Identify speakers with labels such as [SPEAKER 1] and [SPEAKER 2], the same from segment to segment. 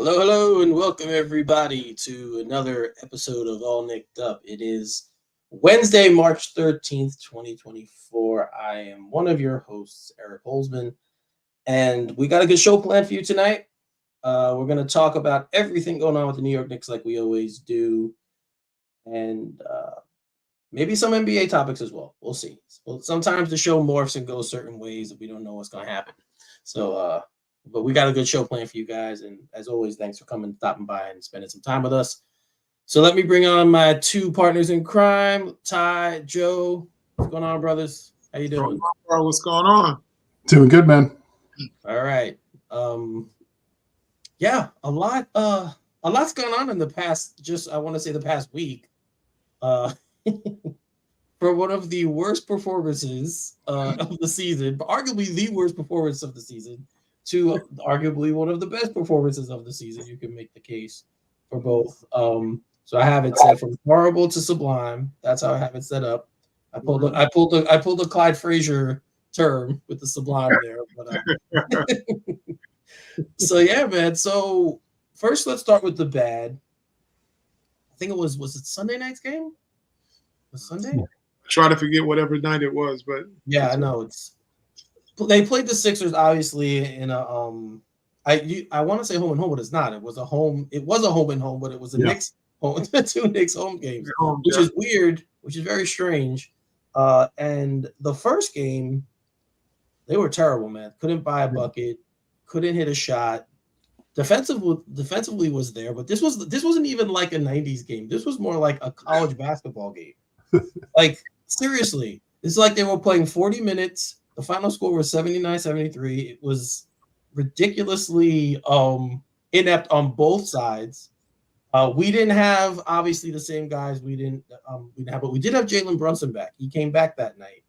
[SPEAKER 1] Hello, hello, and welcome everybody to another episode of All Nicked Up. It is Wednesday, March 13th, 2024. I am one of your hosts, Eric Holzman, and we got a good show planned for you tonight. We're going to talk about everything going on with the New York Knicks like we always do, and maybe some NBA topics as well. We'll see. Well, sometimes the show morphs and goes certain ways that we don't know what's going to happen. But we got a good show planned for you guys. And as always, thanks for coming, stopping by, and spending some time with us. So let me bring on my two partners in crime, Ty, Joe. What's going on, brothers? How you doing?
[SPEAKER 2] What's going on?
[SPEAKER 3] Doing good, man.
[SPEAKER 1] All right. Yeah, a lot's gone on in the past, I want to say the past week. For one of the worst performances of the season, but arguably the worst performance of the season, to arguably one of the best performances of the season. You can make the case for both. So I have it set from horrible to sublime. That's how I have it set up. I pulled a Clyde Frazier term with the sublime there. But so yeah, man. So first, let's start with the bad. I think was it Sunday night's game? Was Sunday?
[SPEAKER 2] I try to forget whatever night it was, but
[SPEAKER 1] yeah, I know they played the Sixers obviously in a I want to say home and home, but it's not. It was a home and home, but it was a Knicks home, two Knicks home games, which is weird, which is very strange. And the first game, they were terrible, man. Couldn't buy a bucket, couldn't hit a shot. Defensively was there, but this wasn't even like a 90s game. This was more like a college basketball game. Like, seriously, it's like they were playing 40 minutes. The final score was 79-73. It was ridiculously inept on both sides. We didn't have obviously the same guys. But we did have Jalen Brunson back. He came back that night.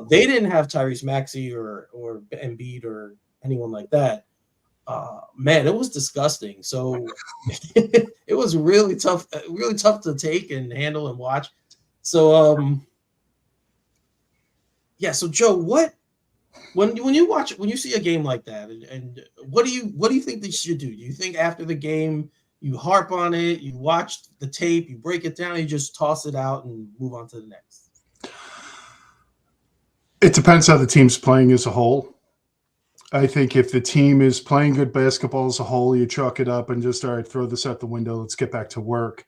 [SPEAKER 1] They didn't have Tyrese Maxey or Embiid or anyone like that. Man, it was disgusting. So it was really tough to take and handle and watch. So so Joe, when you see a game like that, and what do you think they should do? Do you think after the game you harp on it, you watch the tape, you break it down, you just toss it out and move on to the next?
[SPEAKER 3] It depends how the team's playing as a whole. I think if the team is playing good basketball as a whole, you chalk it up and just, all right, throw this out the window. Let's get back to work.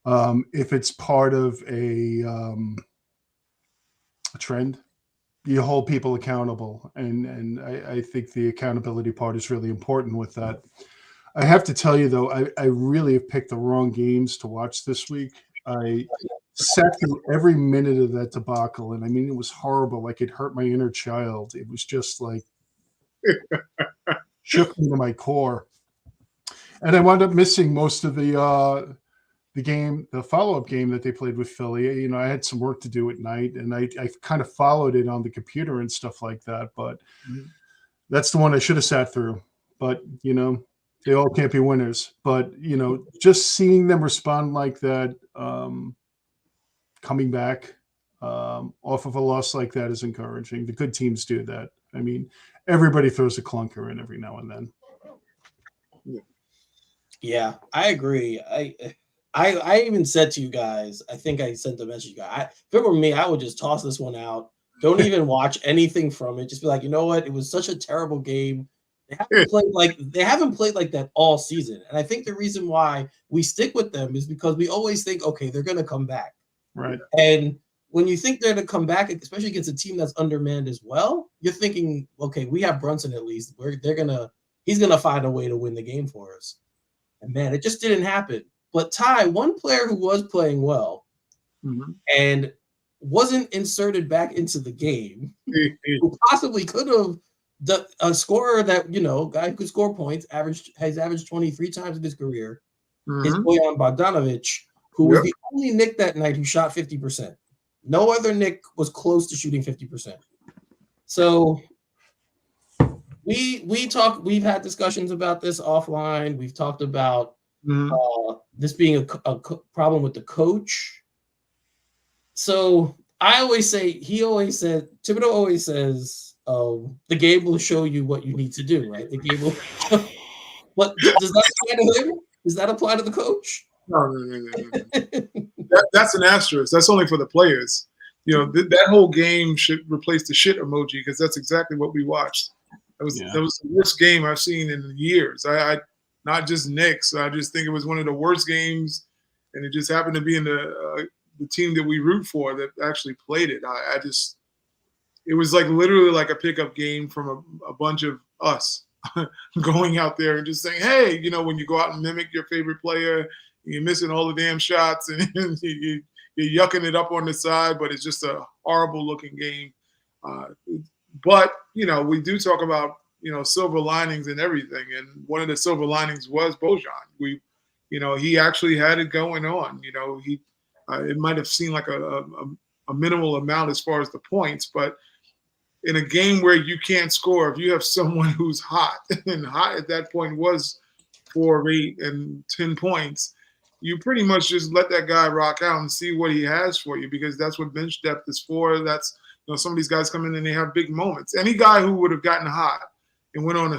[SPEAKER 3] If it's part of a trend, you hold people accountable. And I think the accountability part is really important with that. I have to tell you, though, I really have picked the wrong games to watch this week. I sat through every minute of that debacle. And I mean, it was horrible. Like, it hurt my inner child. It was just like, shook me to my core. And I wound up missing most of the game, the follow-up game that they played with Philly. You know, I had some work to do at night, and I kind of followed it on the computer and stuff like that. But that's the one I should have sat through. But, you know, they all can't be winners. But, you know, just seeing them respond like that, coming back off of a loss like that is encouraging. The good teams do that. I mean, everybody throws a clunker in every now and then.
[SPEAKER 1] Yeah, I agree. I even said to you guys, I think I sent a message to you guys. If it were me, I would just toss this one out. Don't even watch anything from it. Just be like, you know what? It was such a terrible game. They haven't played like that all season. And I think the reason why we stick with them is because we always think, okay, they're gonna come back.
[SPEAKER 3] Right.
[SPEAKER 1] And when you think they're going to come back, especially against a team that's undermanned as well, you're thinking, okay, we have Brunson at least. He's gonna find a way to win the game for us. And man, it just didn't happen. But Ty, one player who was playing well and wasn't inserted back into the game, who possibly could have a scorer that, you know, guy who could score points, has averaged 23 times in his career, is Bojan Bogdanovic, who was the only Knick that night who shot 50%. No other Knick was close to shooting 50%. So we've had discussions about this offline. We've talked about this being a problem with the coach. So Thibodeau always says, the game will show you what you need to do, right? The game will But does that apply to him? Does that apply to the coach?
[SPEAKER 2] No. That's an asterisk. That's only for the players. That whole game should replace the shit emoji because that's exactly what we watched. That was the worst game I've seen in years. I not just Knicks. I just think it was one of the worst games, and it just happened to be in the team that we root for that actually played it. It was like literally like a pickup game from a bunch of us going out there and just saying, hey, when you go out and mimic your favorite player, you're missing all the damn shots and you're yucking it up on the side, but it's just a horrible looking game. But we do talk about, silver linings and everything. And one of the silver linings was Bojan. He actually had it going on. It might have seemed like a minimal amount as far as the points, but in a game where you can't score, if you have someone who's hot, and hot at that point was 4 of 8 and 10 points, you pretty much just let that guy rock out and see what he has for you, because that's what bench depth is for. That's, some of these guys come in and they have big moments. Any guy who would have gotten hot and went on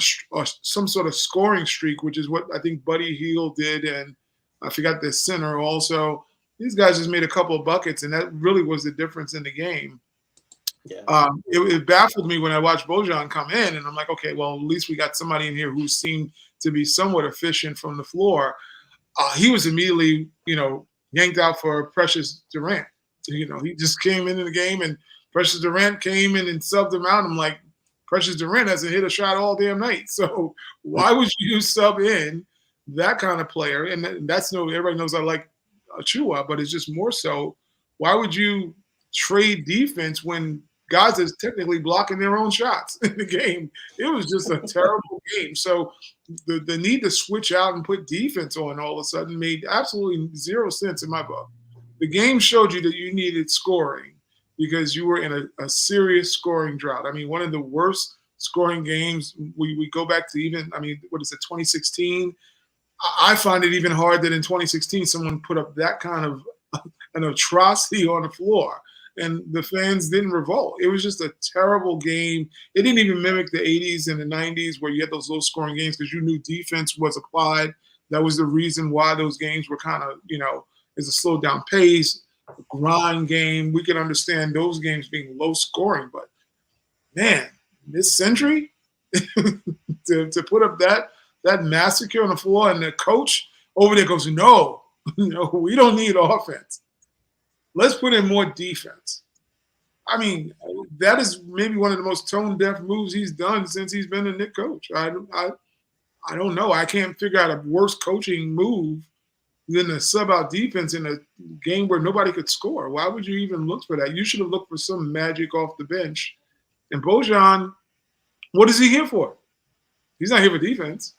[SPEAKER 2] some sort of scoring streak, which is what I think Buddy Hield did, and I forgot the center also. These guys just made a couple of buckets, and that really was the difference in the game. Yeah. It baffled me when I watched Bojan come in, and I'm like, okay, well, at least we got somebody in here who seemed to be somewhat efficient from the floor. He was immediately, yanked out for Precious Durant. He just came into the game, and Precious Durant came in and subbed him out. I'm like, Precious Durant hasn't hit a shot all damn night. So why would you sub in that kind of player? And that's everybody knows I like Achua, but it's just more so, why would you trade defense when guys is technically blocking their own shots in the game? It was just a terrible game. So the need to switch out and put defense on all of a sudden made absolutely zero sense in my book. The game showed you that you needed scoring because you were in a serious scoring drought. I mean, one of the worst scoring games, we go back to even, 2016? I find it even hard that in 2016 someone put up that kind of an atrocity on the floor, and the fans didn't revolt. It was just a terrible game. It didn't even mimic the 80s and the 90s where you had those low-scoring games because you knew defense was applied. That was the reason why those games were kind of, is a slowed-down pace, grind game. We can understand those games being low-scoring, but, man, this century, to put up that massacre on the floor, and the coach over there goes, no, we don't need offense. Let's put in more defense. I mean, that is maybe one of the most tone-deaf moves he's done since he's been a Knicks coach. I don't know. I can't figure out a worse coaching move than to sub out defense in a game where nobody could score. Why would you even look for that? You should have looked for some magic off the bench. And Bojan, what is he here for? He's not here for defense.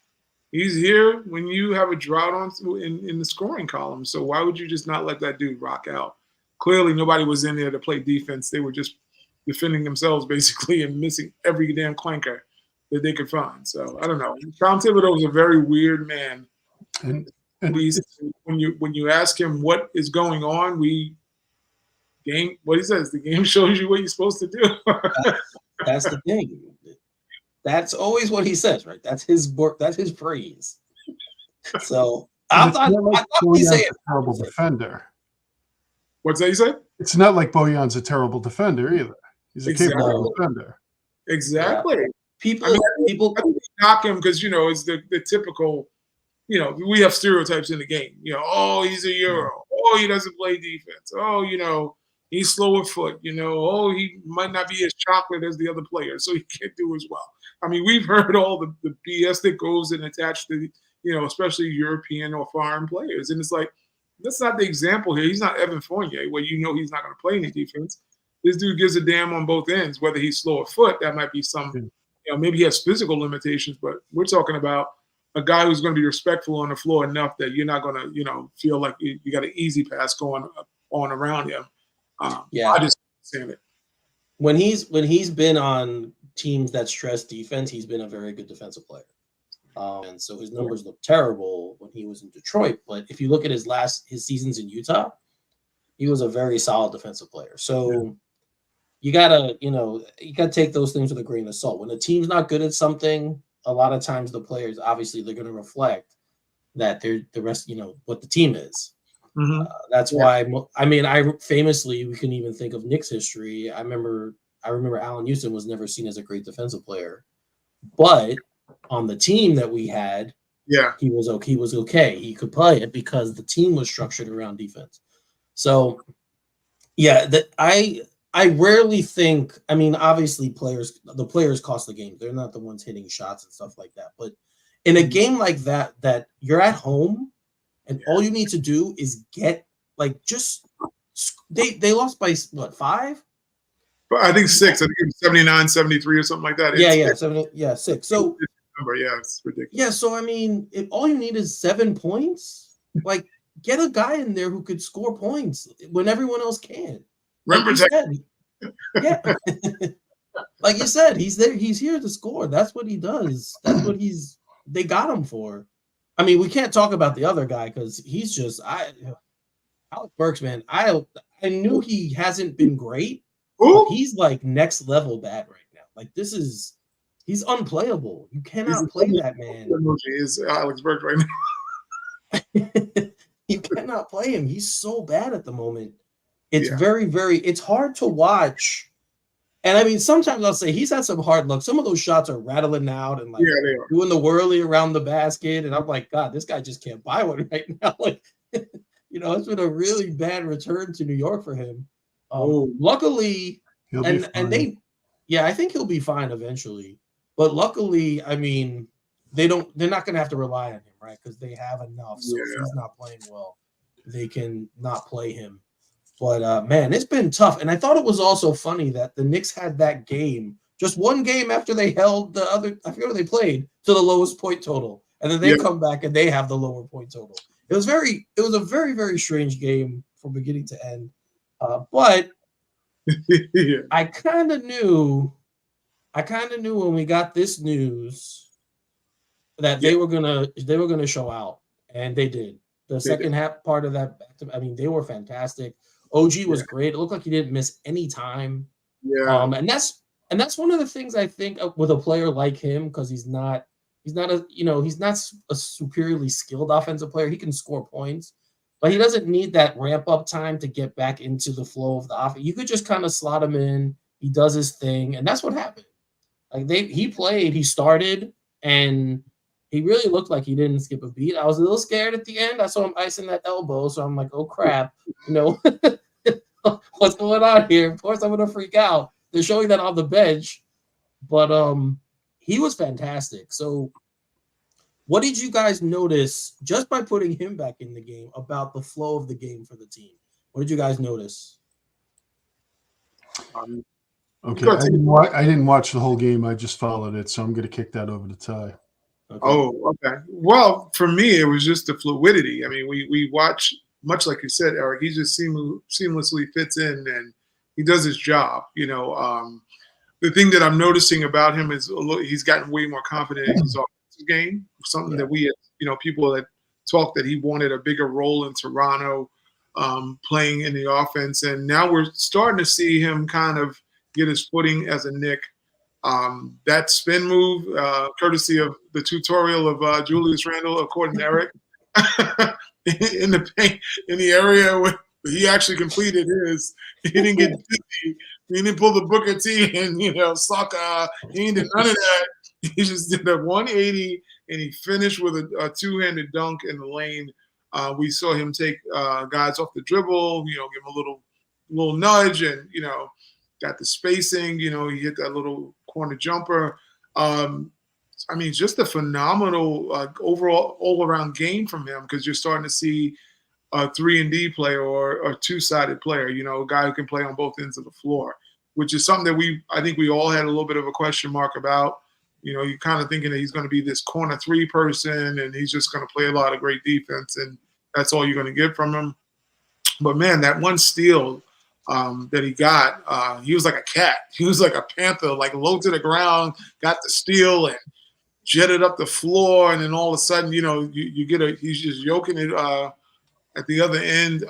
[SPEAKER 2] He's here when you have a drought in the scoring column. So why would you just not let that dude rock out? Clearly, nobody was in there to play defense. They were just defending themselves, basically, and missing every damn clanker that they could find. So I don't know. Tom Thibodeau was a very weird man. And when you ask him what is going on, what he says, the game shows you what you're supposed to do.
[SPEAKER 1] That's the thing. That's always what he says, right? That's his work. That's his praise. So I thought he said
[SPEAKER 3] a terrible defender.
[SPEAKER 2] What's that you say?
[SPEAKER 3] It's not like Bojan's a terrible defender either. He's a capable defender.
[SPEAKER 2] Exactly.
[SPEAKER 1] Yeah. People
[SPEAKER 2] I think they knock him because it's the typical. We have stereotypes in the game. Oh, he's a Euro. Oh, he doesn't play defense. Oh, he's slow of foot. Oh, he might not be as chocolate as the other players, so he can't do as well. I mean, we've heard all the BS that goes and attached to, especially European or foreign players. And it's like, that's not the example here. He's not Evan Fournier, where he's not going to play any defense. This dude gives a damn on both ends. Whether he's slow of foot, that might be some, maybe he has physical limitations, but we're talking about a guy who's going to be respectful on the floor enough that you're not going to, feel like you got an easy pass going on around him. I just understand it.
[SPEAKER 1] When he's been on teams that stress defense, he's been a very good defensive player. And so his numbers look terrible when he was in Detroit. But if you look at his seasons in Utah, he was a very solid defensive player. So you gotta take those things with a grain of salt. When a team's not good at something, a lot of times the players, obviously, they're going to reflect that they're the rest, what the team is.
[SPEAKER 2] Mm-hmm.
[SPEAKER 1] That's why, I mean, we can even think of Knicks history. I remember Allen Houston was never seen as a great defensive player, but on the team that we had, he was okay. He was okay. He could play it because the team was structured around defense. So, yeah, I rarely think. I mean, obviously, the players cost the game. They're not the ones hitting shots and stuff like that. But in a game like that you're at home, and all you need to do is get they lost by what, 5?
[SPEAKER 2] But I think 6. I think it was 79, 73 or something like that.
[SPEAKER 1] Yeah, 6. So
[SPEAKER 2] it's ridiculous.
[SPEAKER 1] Yeah, so I mean, if all you need is 7 points, get a guy in there who could score points when everyone else can. Like you said, yeah. Like you said, he's there. He's here to score. That's what he does. That's what they got him for. I mean, we can't talk about the other guy because he's just Alec Burks, man. I knew he hasn't been great. But he's like next level bad right now. Like he's unplayable. You cannot play that man.
[SPEAKER 2] Is Alex Burks right now?
[SPEAKER 1] You cannot play him. He's so bad at the moment. It's very, very. It's hard to watch. And I mean, sometimes I'll say he's had some hard luck. Some of those shots are rattling out and doing the whirly around the basket. And I'm like, God, this guy just can't buy one right now. It's been a really bad return to New York for him. Luckily, I think he'll be fine eventually. But luckily, I mean, they're not going to have to rely on him, right? Because they have enough. So if he's not playing well, they can not play him. But man, it's been tough. And I thought it was also funny that the Knicks had that game, just one game after they held the other, I forget what they played, to the lowest point total. And then they come back and they have the lower point total. It was a very, very strange game from beginning to end. But I kind of knew when we got this news that they were gonna show out, and they did. The second half part of that, I mean, they were fantastic. OG was great. It looked like he didn't miss any time.
[SPEAKER 2] Yeah.
[SPEAKER 1] And that's one of the things I think with a player like him, because he's not a superiorly skilled offensive player. He can score points, but he doesn't need that ramp up time to get back into the flow of the offense. You could just kind of slot him in. He does his thing, and that's what happened. He started, and he really looked like he didn't skip a beat. I was a little scared at the end. I saw him icing that elbow, so I'm like, oh crap, what's going on here? Of course, I'm gonna freak out. They're showing that on the bench, but he was fantastic. So, what did you guys notice just by putting him back in the game about the flow of the game for the team? What did you guys notice?
[SPEAKER 3] Okay, I didn't watch the whole game. I just followed it, so I'm going to kick that over to Ty.
[SPEAKER 2] Okay. Oh, okay. Well, for me, it was just the fluidity. I mean, we watch, much like you said, Eric, he just seamlessly fits in and he does his job. The thing that I'm noticing about him is he's gotten way more confident in his offensive game, something that we had, people that talked that he wanted a bigger role in Toronto, playing in the offense. And now we're starting to see him kind of get his footing as a Knick. That spin move, courtesy of the tutorial of Julius Randle, according to Eric, in the paint, in the area where he actually completed his. He didn't get dizzy. He didn't pull the Booker T and sucker. He did none of that. He just did a 180 and he finished with a two-handed dunk in the lane. We saw him take guys off the dribble. Give him a little nudge and got the spacing. He hit that little corner jumper. I mean, just a phenomenal overall all-around game from him because you're starting to see a 3-and-D player or a two-sided player, a guy who can play on both ends of the floor, which is something that I think we all had a little bit of a question mark about. You're kind of thinking that he's going to be this corner 3 person and he's just going to play a lot of great defense and that's all you're going to get from him. But, man, that one steal that he got, he was like a cat. He was like a panther, like low to the ground, got the steal and jetted up the floor. And then all of a sudden, you get he's just yoking it at the other end.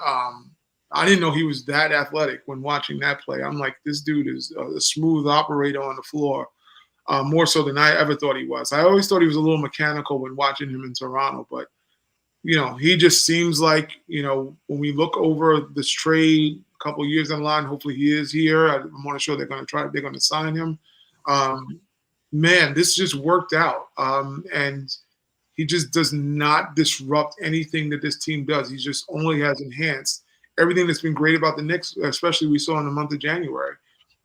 [SPEAKER 2] I didn't know he was that athletic when watching that play. I'm like, this dude is a smooth operator on the floor. more so than I ever thought he was. I always thought he was a little mechanical when watching him in Toronto, but he just seems like, when we look over this trade a couple of years down the line, hopefully he is here. I'm more sure they're going to sign him. Man, this just worked out. And he just does not disrupt anything that this team does. He just only has enhanced everything that's been great about the Knicks, especially we saw in the month of January.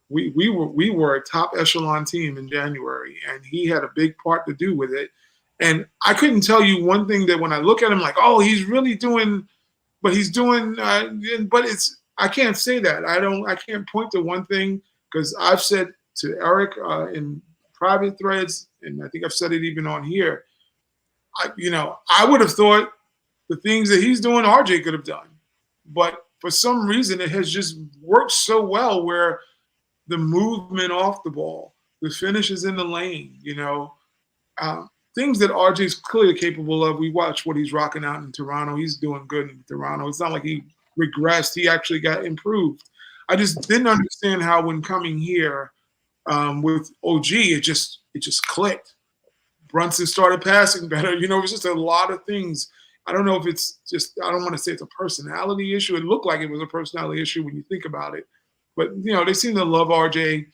[SPEAKER 2] We were a top echelon team in January, and he had a big part to do with it. And I couldn't tell you one thing that when I look at him, like, oh, he's really doing, but he's doing, but I can't say that. I can't point to one thing, because I've said to Eric in private threads, and I think I've said it even on here, I would have thought the things that he's doing, RJ could have done. But for some reason, it has just worked so well where the movement off the ball, the finishes in the lane, things that RJ is clearly capable of. We watch what he's rocking out in Toronto. He's doing good in Toronto. It's not like he regressed. He actually got improved. I just didn't understand how when coming here with OG, it just clicked. Brunson started passing better. It was just a lot of things. I don't know if it's just, I don't want to say it's a personality issue. It looked like it was a personality issue when you think about it. But, they seem to love RJ.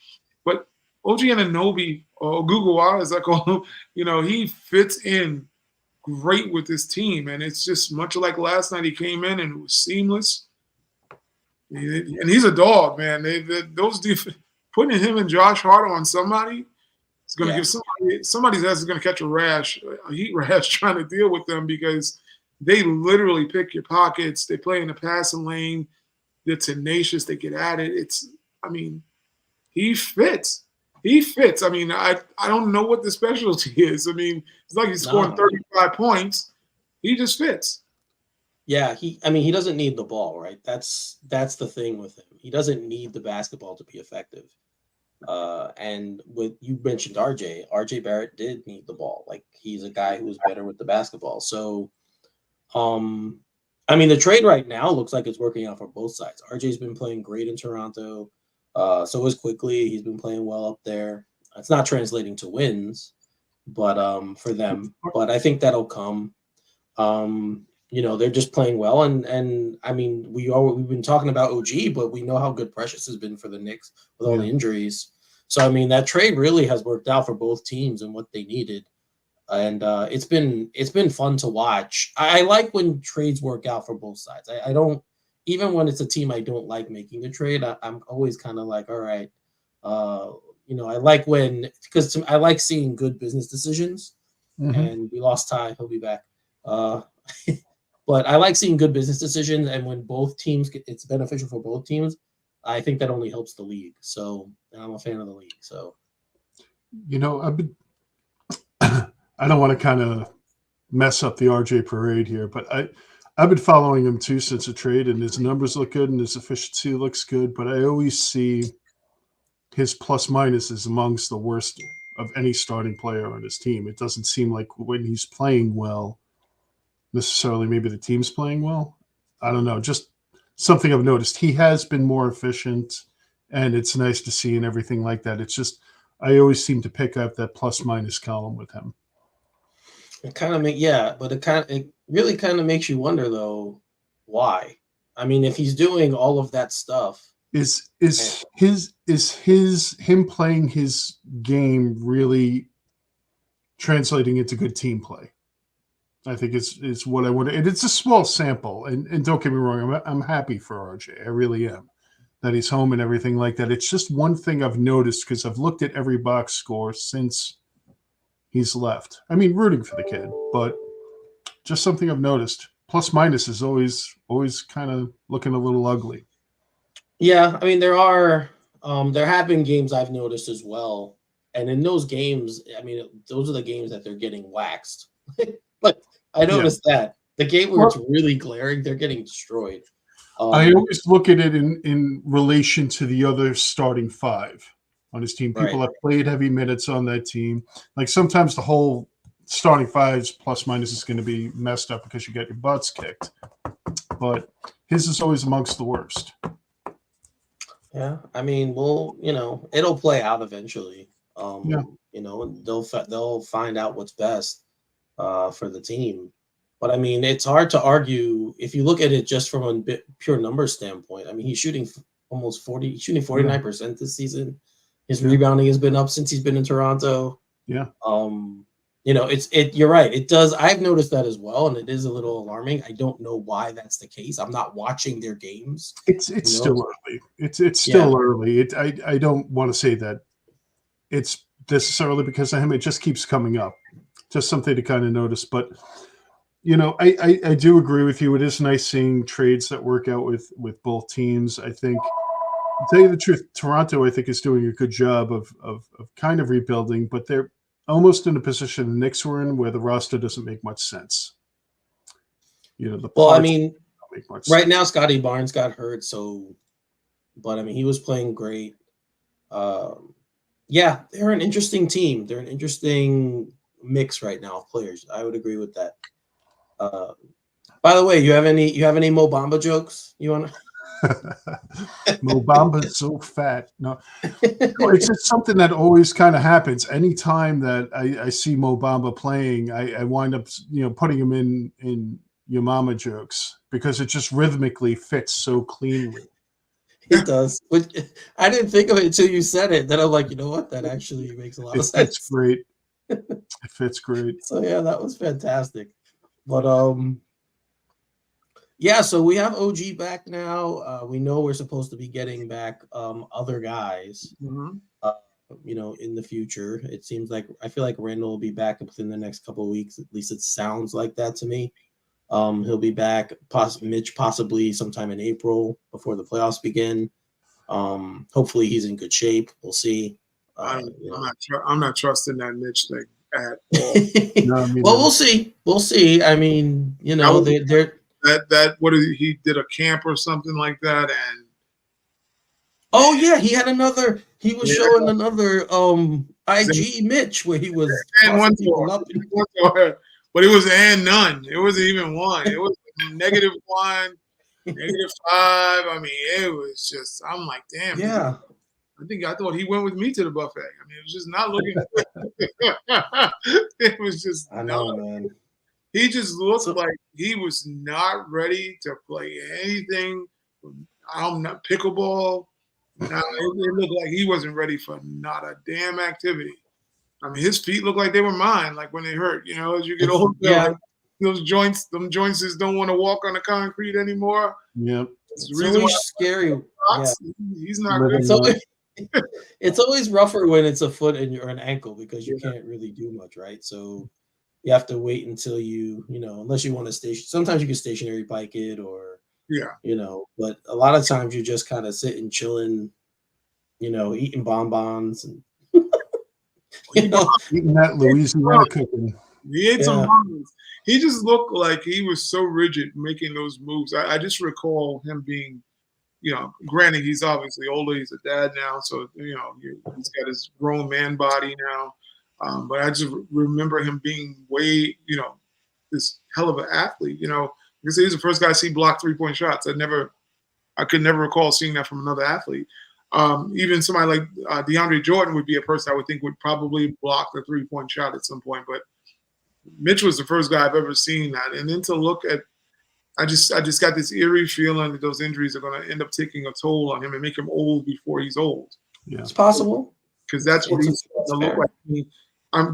[SPEAKER 2] But OG Anunoby, or Guguwa, as I call him, he fits in great with this team. And it's just much like last night, he came in and it was seamless. And he's a dog, man. Putting him and Josh Hart on somebody, it's going to give somebody's ass is going to catch a heat rash trying to deal with them, because they literally pick your pockets. They play in the passing lane. They're tenacious. They get at it. He fits. He fits. I don't know what the specialty is. It's like he's scoring 35 points. He just fits.
[SPEAKER 1] Yeah, he doesn't need the ball, right? That's the thing with him. He doesn't need the basketball to be effective. And with, you mentioned RJ Barrett did need the ball. Like, he's a guy who's better with the basketball. So, the trade right now looks like it's working out for both sides. RJ's been playing great in Toronto. So is Quickly. He's been playing well up there. It's not translating to wins, but for them. But I think that'll come. They're just playing well, and we've been talking about OG, but we know how good Precious has been for the Knicks with all the injuries. So that trade really has worked out for both teams and what they needed, and it's been fun to watch. I like when trades work out for both sides. I don't, even when it's a team I don't like making the trade. I'm always kind of like, all right, I like because I like seeing good business decisions. Mm-hmm. And we lost Ty; he'll be back. But I like seeing good business decisions, and when both teams, it's beneficial for both teams. I think that only helps the league. So, and I'm a fan of the league. So,
[SPEAKER 3] I've been, I don't want to kind of mess up the RJ parade here, but I've been following him too since the trade, and his numbers look good and his efficiency looks good. But I always see his plus minus is amongst the worst of any starting player on his team. It doesn't seem like when he's playing well, necessarily maybe the team's playing well. I don't know. Just something I've noticed. He has been more efficient, and it's nice to see and everything like that. It's just I always seem to pick up that plus minus column with him.
[SPEAKER 1] It kind of it really kind of makes you wonder though, why? If he's doing all of that stuff,
[SPEAKER 3] is him playing his game really translating into good team play? I think it's what I want to, and it's a small sample. And don't get me wrong, I'm happy for RJ. I really am, that he's home and everything like that. It's just one thing I've noticed, because I've looked at every box score since he's left. Rooting for the kid, but just something I've noticed. Plus minus is always kind of looking a little ugly.
[SPEAKER 1] Yeah, there have been games I've noticed as well, and in those games, those are the games that they're getting waxed. But I noticed that the game where it's really glaring, they're getting destroyed.
[SPEAKER 3] I always look at it in relation to the other starting five on his team. People have played heavy minutes on that team. Like, sometimes the whole starting fives plus minus is going to be messed up because you get your butts kicked. But his is always amongst the worst.
[SPEAKER 1] Yeah, it'll play out eventually. You know, and they'll find out what's best for the team. But I mean, it's hard to argue if you look at it just from a pure numbers standpoint. I mean, he's shooting almost 40, shooting 49% this season. His rebounding has been up since he's been in Toronto.
[SPEAKER 3] Yeah.
[SPEAKER 1] You know, you're right. It does. I've noticed that as well, and it is a little alarming. I don't know why that's the case. I'm not watching their games.
[SPEAKER 3] It's still early. It's still early. I don't want to say that it's necessarily because of him. It just keeps coming up. Just something to kind of notice. But you know, I do agree with you. It is nice seeing trades that work out with both teams. I think, to tell you the truth, Toronto, I think, is doing a good job of kind of rebuilding, but they're almost in a position the Knicks were in where the roster doesn't make much sense. You know,
[SPEAKER 1] I mean, right now Scotty Barnes got hurt, but I mean, he was playing great. Yeah, they're an interesting team. They're an interesting mix right now of players. I would agree with that. By the way, you have any Mo Bamba jokes you want to?
[SPEAKER 3] Mo Bamba's so fat. No, it's just something that always kind of happens. Anytime that I see Mo Bamba playing, I wind up, you know, putting him in your mama jokes because it just rhythmically fits so cleanly.
[SPEAKER 1] It does. I didn't think of it until you said it. Then I'm like, you know what? That actually makes a lot of sense.
[SPEAKER 3] It's great. It fits great.
[SPEAKER 1] So yeah, that was fantastic. But yeah, so we have OG back now. We know we're supposed to be getting back other guys. You know, in the future. It seems like I feel like Randall will be back within the next couple of weeks. At least it sounds like that to me. He'll be back. Mitch possibly sometime in April before the playoffs begin. Hopefully he's in good shape. We'll see.
[SPEAKER 2] I'm not trusting that Mitch thing at all.
[SPEAKER 3] No,
[SPEAKER 1] well, we'll see. We'll see. I mean, you know, they're
[SPEAKER 2] he did a camp or something like that, and
[SPEAKER 1] oh yeah, he was showing another IG Mitch where he was
[SPEAKER 2] and one but it was and none. It wasn't even one. It was -1, -5. I mean, it was just. I'm like, damn.
[SPEAKER 1] Yeah.
[SPEAKER 2] I thought he went with me to the buffet. I mean, it was just not looking good. It was just.
[SPEAKER 1] I know, man.
[SPEAKER 2] He just looked like he was not ready to play anything. I'm not pickleball. Now it looked like he wasn't ready for not a damn activity. I mean, his feet look like they were mine, like when they hurt. You know, as you get older, like them joints just don't want to walk on the concrete anymore.
[SPEAKER 3] Yep.
[SPEAKER 2] It's
[SPEAKER 1] always scary. Yeah.
[SPEAKER 2] He's not good.
[SPEAKER 1] It's always rougher when it's a foot or an ankle because you can't really do much, right? So you have to wait until you know, unless you want to station. Sometimes you can stationary bike it or, you know, but a lot of times you just kind of sitting, chilling, you know, eating bonbons and, you know,
[SPEAKER 3] eating that Louisiana cooking.
[SPEAKER 2] He ate some bonbons. He just looked like he was so rigid making those moves. I just recall him being, you know, granted, he's obviously older. He's a dad now. So, you know, he's got his grown man body now. But I just remember him being way, you know, this hell of an athlete, you know, because he's the first guy I see block 3-point shots. I could never recall seeing that from another athlete. Even somebody like DeAndre Jordan would be a person I would think would probably block the 3-point shot at some point. But Mitch was the first guy I've ever seen that. And then to look at, I just got this eerie feeling that those injuries are going to end up taking a toll on him and make him old before he's old.
[SPEAKER 3] Yeah,
[SPEAKER 1] it's possible
[SPEAKER 2] because that's what he's going to look like.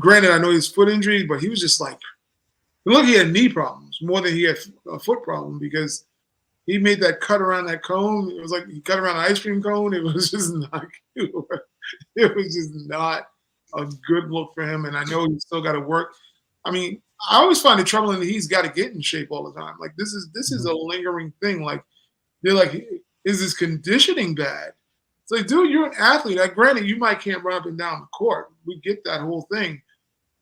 [SPEAKER 2] Granted, I know his foot injury, but he was just like, look, he had knee problems more than he had a foot problem because he made that cut around that cone. It was like he cut around an ice cream cone. It was just not good. It was just not a good look for him. And I know he's still got to work. I mean, I always find it troubling that he's got to get in shape all the time. Like this is a lingering thing. Like they're like, is his conditioning bad? It's like, dude, you're an athlete. Like, granted, you might can't run up and down the court. We get that whole thing.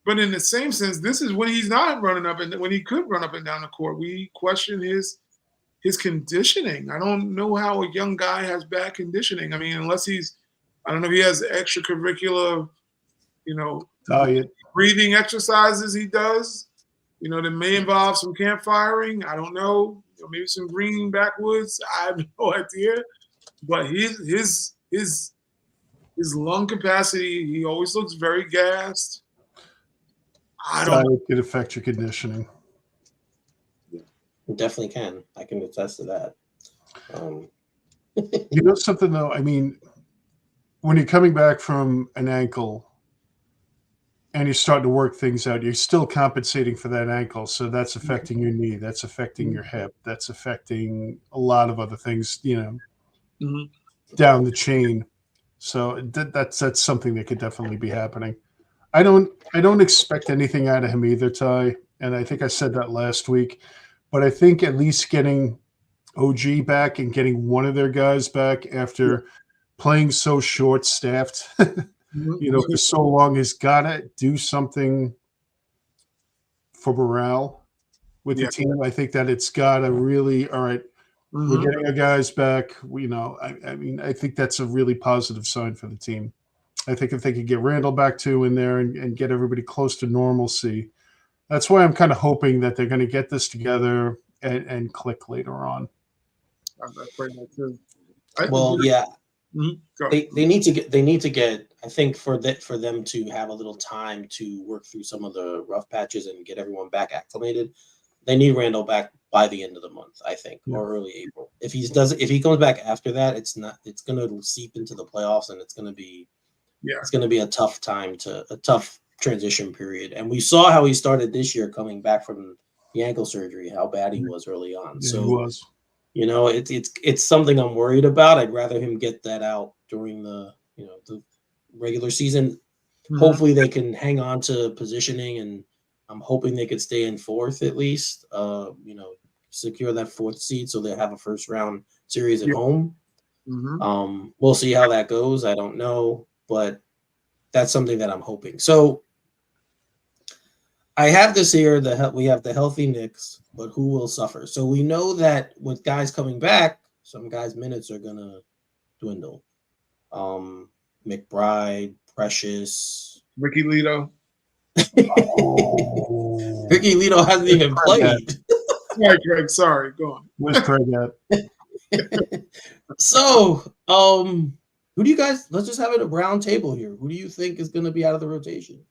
[SPEAKER 2] But in the same sense, this is when he's not running up and when he could run up and down the court. We question his conditioning. I don't know how a young guy has bad conditioning. I mean, unless I don't know if he has extracurricular, you know,
[SPEAKER 3] diet,
[SPEAKER 2] breathing exercises he does, you know, that may involve some campfiring. I don't know. Maybe some green backwoods. I have no idea. But his his lung capacity, he always looks very gassed. I don't know.
[SPEAKER 3] Diet could affect your conditioning.
[SPEAKER 1] It definitely can. I can attest to that.
[SPEAKER 3] You know something though? I mean, when you're coming back from an ankle and you're starting to work things out, you're still compensating for that ankle. So that's affecting your knee. That's affecting your hip. That's affecting a lot of other things, down the chain. So that's something that could definitely be happening. I don't expect anything out of him either, Ty. And I think I said that last week. But I think at least getting OG back and getting one of their guys back after playing so short-staffed, for so long has got to do something for morale with the team. I think that it's got to really, all right, we're getting our guys back. I mean, I think that's a really positive sign for the team. I think if they could get Randall back too in there and get everybody close to normalcy, that's why I'm kind of hoping that they're going to get this together and click later on.
[SPEAKER 2] I pray that too.
[SPEAKER 1] They need to get. I think for them to have a little time to work through some of the rough patches and get everyone back acclimated, they need Randall back by the end of the month, I think, or early April. If he comes back after that, it's going to seep into the playoffs, and it's going to be a tough tough transition period. And we saw how he started this year coming back from the ankle surgery, how bad he was early on.
[SPEAKER 3] Yeah,
[SPEAKER 1] so
[SPEAKER 3] he was.
[SPEAKER 1] It's something I'm worried about. I'd rather him get that out during the regular season. Hopefully they can hang on to positioning, and I'm hoping they could stay in fourth at least. Secure that fourth seed so they have a first round series at home. We'll see how that goes. I don't know, but that's something that I'm hoping. So I have this here. We have the healthy Knicks, but who will suffer? So we know that with guys coming back, some guys' minutes are gonna dwindle. McBride, Precious,
[SPEAKER 2] Ricky Lito.
[SPEAKER 1] Ricky Lito hasn't even played.
[SPEAKER 2] Sorry, Greg. Sorry. Go on.
[SPEAKER 3] Where's Craig at?
[SPEAKER 1] So, who do you guys? Let's just have it a round table here. Who do you think is going to be out of the rotation?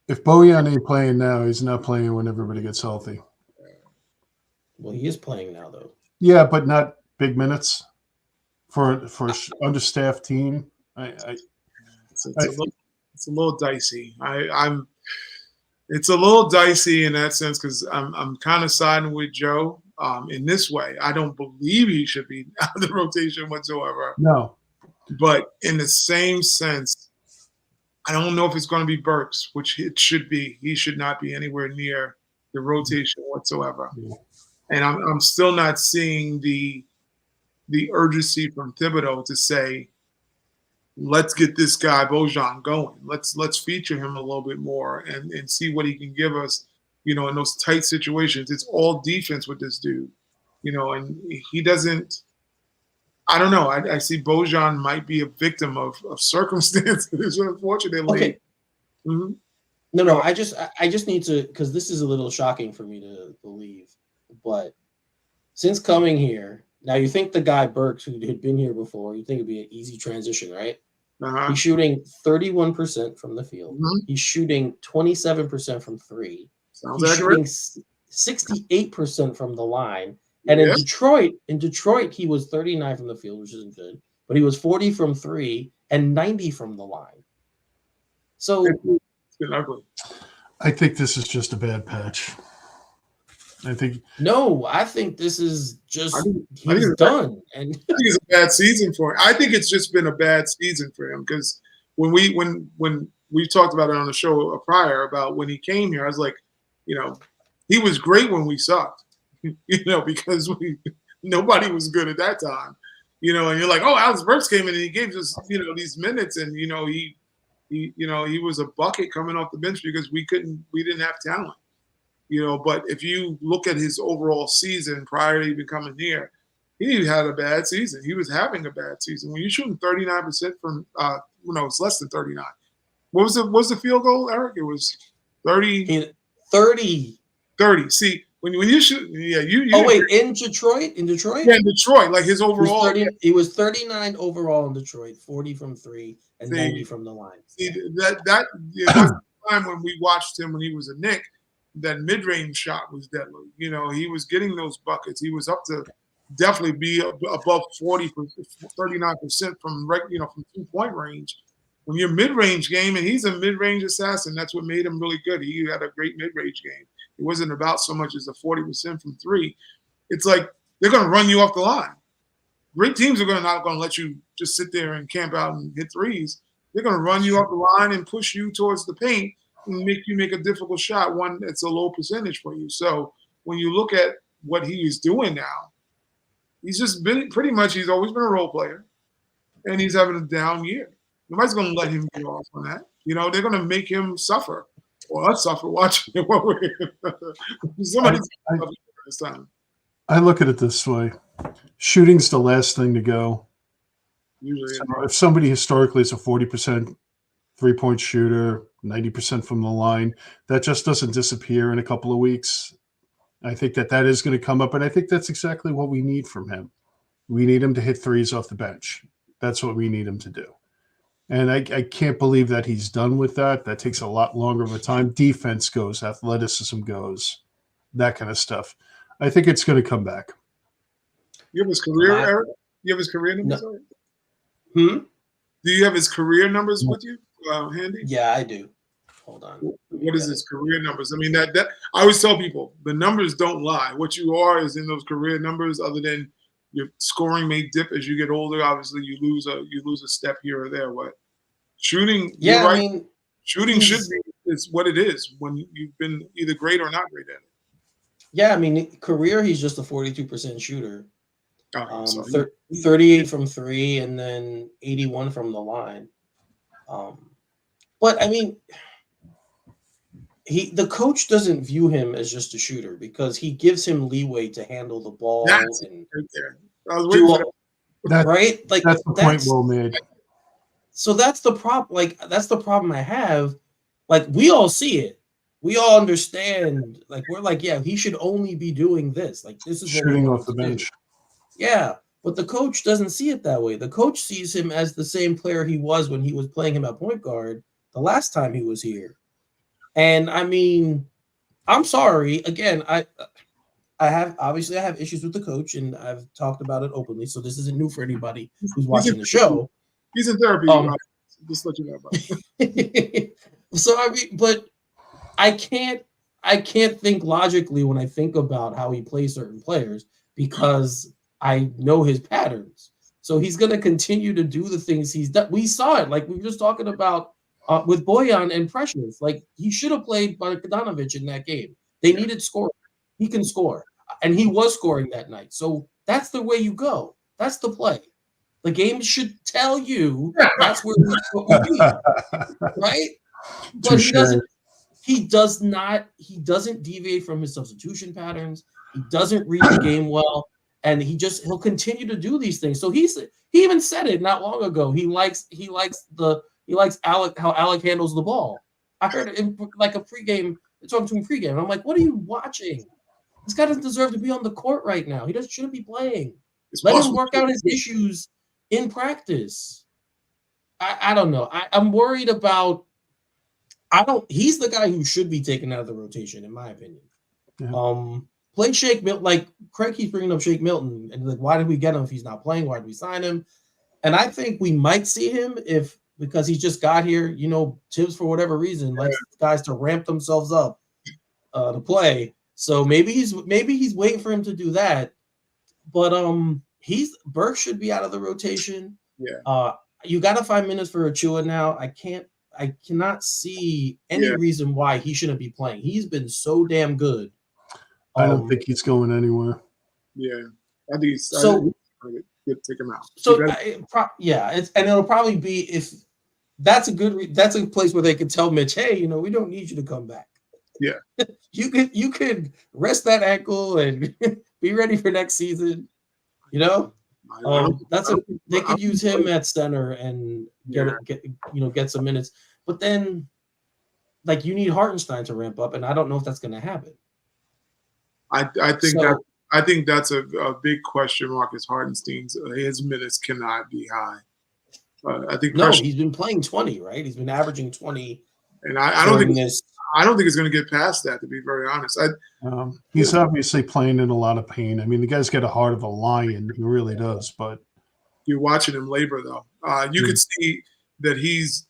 [SPEAKER 3] If Bojan ain't playing now, he's not playing when everybody gets healthy.
[SPEAKER 1] Well, he is playing now, though.
[SPEAKER 3] Yeah, but not big minutes for an understaffed team.
[SPEAKER 2] It's a little dicey. It's a little dicey in that sense because I'm kind of siding with Joe in this way. I don't believe he should be out of the rotation whatsoever.
[SPEAKER 3] No.
[SPEAKER 2] But in the same sense, I don't know if it's going to be Burks, which it should be. He should not be anywhere near the rotation whatsoever. Yeah. And I'm still not seeing the urgency from Thibodeau to say, let's get this guy Bojan going. Let's feature him a little bit more and see what he can give us, in those tight situations. It's all defense with this dude, and he doesn't. I don't know. I see Bojan might be a victim of circumstances, unfortunately.
[SPEAKER 1] Okay. No. I just need to, because this is a little shocking for me to believe, but since coming here. Now, you think the guy Burks, who had been here before, you think it'd be an easy transition, right? He's shooting 31% from the field. He's shooting 27% from three.
[SPEAKER 2] Sounds
[SPEAKER 1] He's
[SPEAKER 2] accurate.
[SPEAKER 1] shooting 68% from the line. And in Detroit, he was 39 from the field, which isn't good. But he was 40 from three and 90 from the line. So
[SPEAKER 2] it's been ugly.
[SPEAKER 3] I think this is just a bad patch. I think this is just he's done. And
[SPEAKER 2] I think it's a bad season for him. I think it's just been a bad season for him because when we talked about it on the show prior about when he came here, I was like, he was great when we sucked, because nobody was good at that time, and you're like, oh, Alex Burks came in and he gave us, these minutes, and he was a bucket coming off the bench because we didn't have talent. But if you look at his overall season prior to even coming here, he had a bad season. He was having a bad season. When you're shooting 39% from, it's less than 39. What was the field goal, Eric? It was 30.
[SPEAKER 1] 30.
[SPEAKER 2] 30. See, when you shoot, you.
[SPEAKER 1] Oh wait, in Detroit,
[SPEAKER 2] Yeah, in Detroit, like his overall.
[SPEAKER 1] He was 39 overall in Detroit, 40 from three and 90 from the line.
[SPEAKER 2] See that's the time when we watched him when he was a Knick. That mid-range shot was deadly. You know, he was getting those buckets. He was up to definitely be above 39% from from 2-point range. When you're mid-range game, and he's a mid-range assassin, that's what made him really good. He had a great mid-range game. It wasn't about so much as the 40% from three. It's like they're going to run you off the line. Great teams are not going to let you just sit there and camp out and hit threes. They're going to run you off the line and push you towards the paint and make you make a difficult shot, one that's a low percentage for you. So when you look at what he is doing now, he's just been pretty much, he's always been a role player, and he's having a down year. Nobody's going to let him get off on that. You know, they're going to make him suffer, or us suffer watching it. Somebody's this time.
[SPEAKER 3] I look at it this way. Shooting's the last thing to go.
[SPEAKER 2] Usually,
[SPEAKER 3] so if somebody historically is a 40% three-point shooter, 90% from the line, that just doesn't disappear in a couple of weeks. I think that is going to come up, and I think that's exactly what we need from him. We need him to hit threes off the bench. That's what we need him to do. And I can't believe that he's done with that. That takes a lot longer of a time. Defense goes, athleticism goes, that kind of stuff. I think it's going to come back.
[SPEAKER 2] You have his career, Eric? You have his career numbers?
[SPEAKER 1] No.
[SPEAKER 2] Do you have his career numbers with you, handy?
[SPEAKER 1] Yeah, I do. Hold on.
[SPEAKER 2] What is his career numbers? I mean, that I always tell people the numbers don't lie. What you are is in those career numbers. Other than your scoring may dip as you get older. Obviously, you lose a step here or there. What shooting?
[SPEAKER 1] Yeah,
[SPEAKER 2] right.
[SPEAKER 1] I mean,
[SPEAKER 2] shooting should be is what it is when you've been either great or not great at it.
[SPEAKER 1] Yeah, I mean, career he's just a 42% shooter. 38 from three and then 81 from the line. But I mean, the coach doesn't view him as just a shooter because he gives him leeway to handle the ball.
[SPEAKER 2] That's
[SPEAKER 1] and
[SPEAKER 2] right there. I was waiting for
[SPEAKER 3] that.
[SPEAKER 1] Right? Like
[SPEAKER 3] that's the point well made.
[SPEAKER 1] So that's the problem. Like that's the problem I have. Like we all see it. We all understand. Like we're like, yeah, he should only be doing this. Like this is
[SPEAKER 3] shooting off the bench.
[SPEAKER 1] Yeah, but the coach doesn't see it that way. The coach sees him as the same player he was when he was playing him at point guard the last time he was here. And I mean, I'm sorry. Again, I have issues with the coach, and I've talked about it openly. So this isn't new for anybody who's watching the show.
[SPEAKER 2] He's in therapy. Just let you know about it.
[SPEAKER 1] So I mean, but I can't think logically when I think about how he plays certain players because I know his patterns. So he's going to continue to do the things he's done. We saw it. Like we were just talking about with Bojan and Precious. Like he should have played Bogdanović in that game. They needed scoring. He can score. And he was scoring that night. So that's the way you go. That's the play. The game should tell you that's where we be. Right? But he doesn't deviate from his substitution patterns. He doesn't read the game well. And he'll continue to do these things. So he even said it not long ago. He likes Alec, how Alec handles the ball. I heard it in like a pregame, talking to him pregame. And I'm like, what are you watching? This guy doesn't deserve to be on the court right now. He shouldn't be playing. Let him work out his issues in practice. I don't know. I'm worried about. He's the guy who should be taken out of the rotation, in my opinion. Yeah. Play Shake Milton, like Craig keeps bringing up Shake Milton, and like, why did we get him if he's not playing? Why did we sign him? And I think we might see him because he just got here. You know, Tibbs for whatever reason likes guys to ramp themselves up to play. So maybe he's waiting for him to do that. But Burke should be out of the rotation.
[SPEAKER 2] Yeah.
[SPEAKER 1] You got to find minutes for Achua now. I cannot see any reason why he shouldn't be playing. He's been so damn good.
[SPEAKER 3] I don't think he's going anywhere.
[SPEAKER 2] Yeah, I think he's take him out.
[SPEAKER 1] So and it'll probably be if that's a place where they could tell Mitch, hey, we don't need you to come back.
[SPEAKER 2] Yeah,
[SPEAKER 1] you could rest that ankle and be ready for next season. They could use him at center and get some minutes, but then like you need Hartenstein to ramp up, and I don't know if that's going to happen.
[SPEAKER 2] I think that's a big question mark. Is Hartenstein's his minutes cannot be high. I think
[SPEAKER 1] he's been playing 20, right? He's been averaging 20,
[SPEAKER 2] and I don't think it's going to get past that. To be very honest,
[SPEAKER 3] he's obviously playing in a lot of pain. I mean, the guy's got a heart of a lion. He really does. But
[SPEAKER 2] you're watching him labor, though. You could see that he's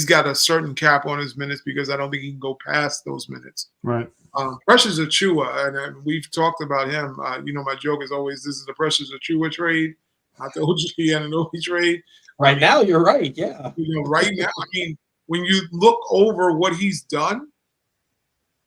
[SPEAKER 2] got a certain cap on his minutes because I don't think he can go past those minutes.
[SPEAKER 3] Right.
[SPEAKER 2] Precious Achiuwa, and we've talked about him. My joke is always, this is the Precious Achiuwa trade, not the OG Anunoby trade.
[SPEAKER 1] Right now, you're right. Yeah.
[SPEAKER 2] Right now, I mean, when you look over what he's done,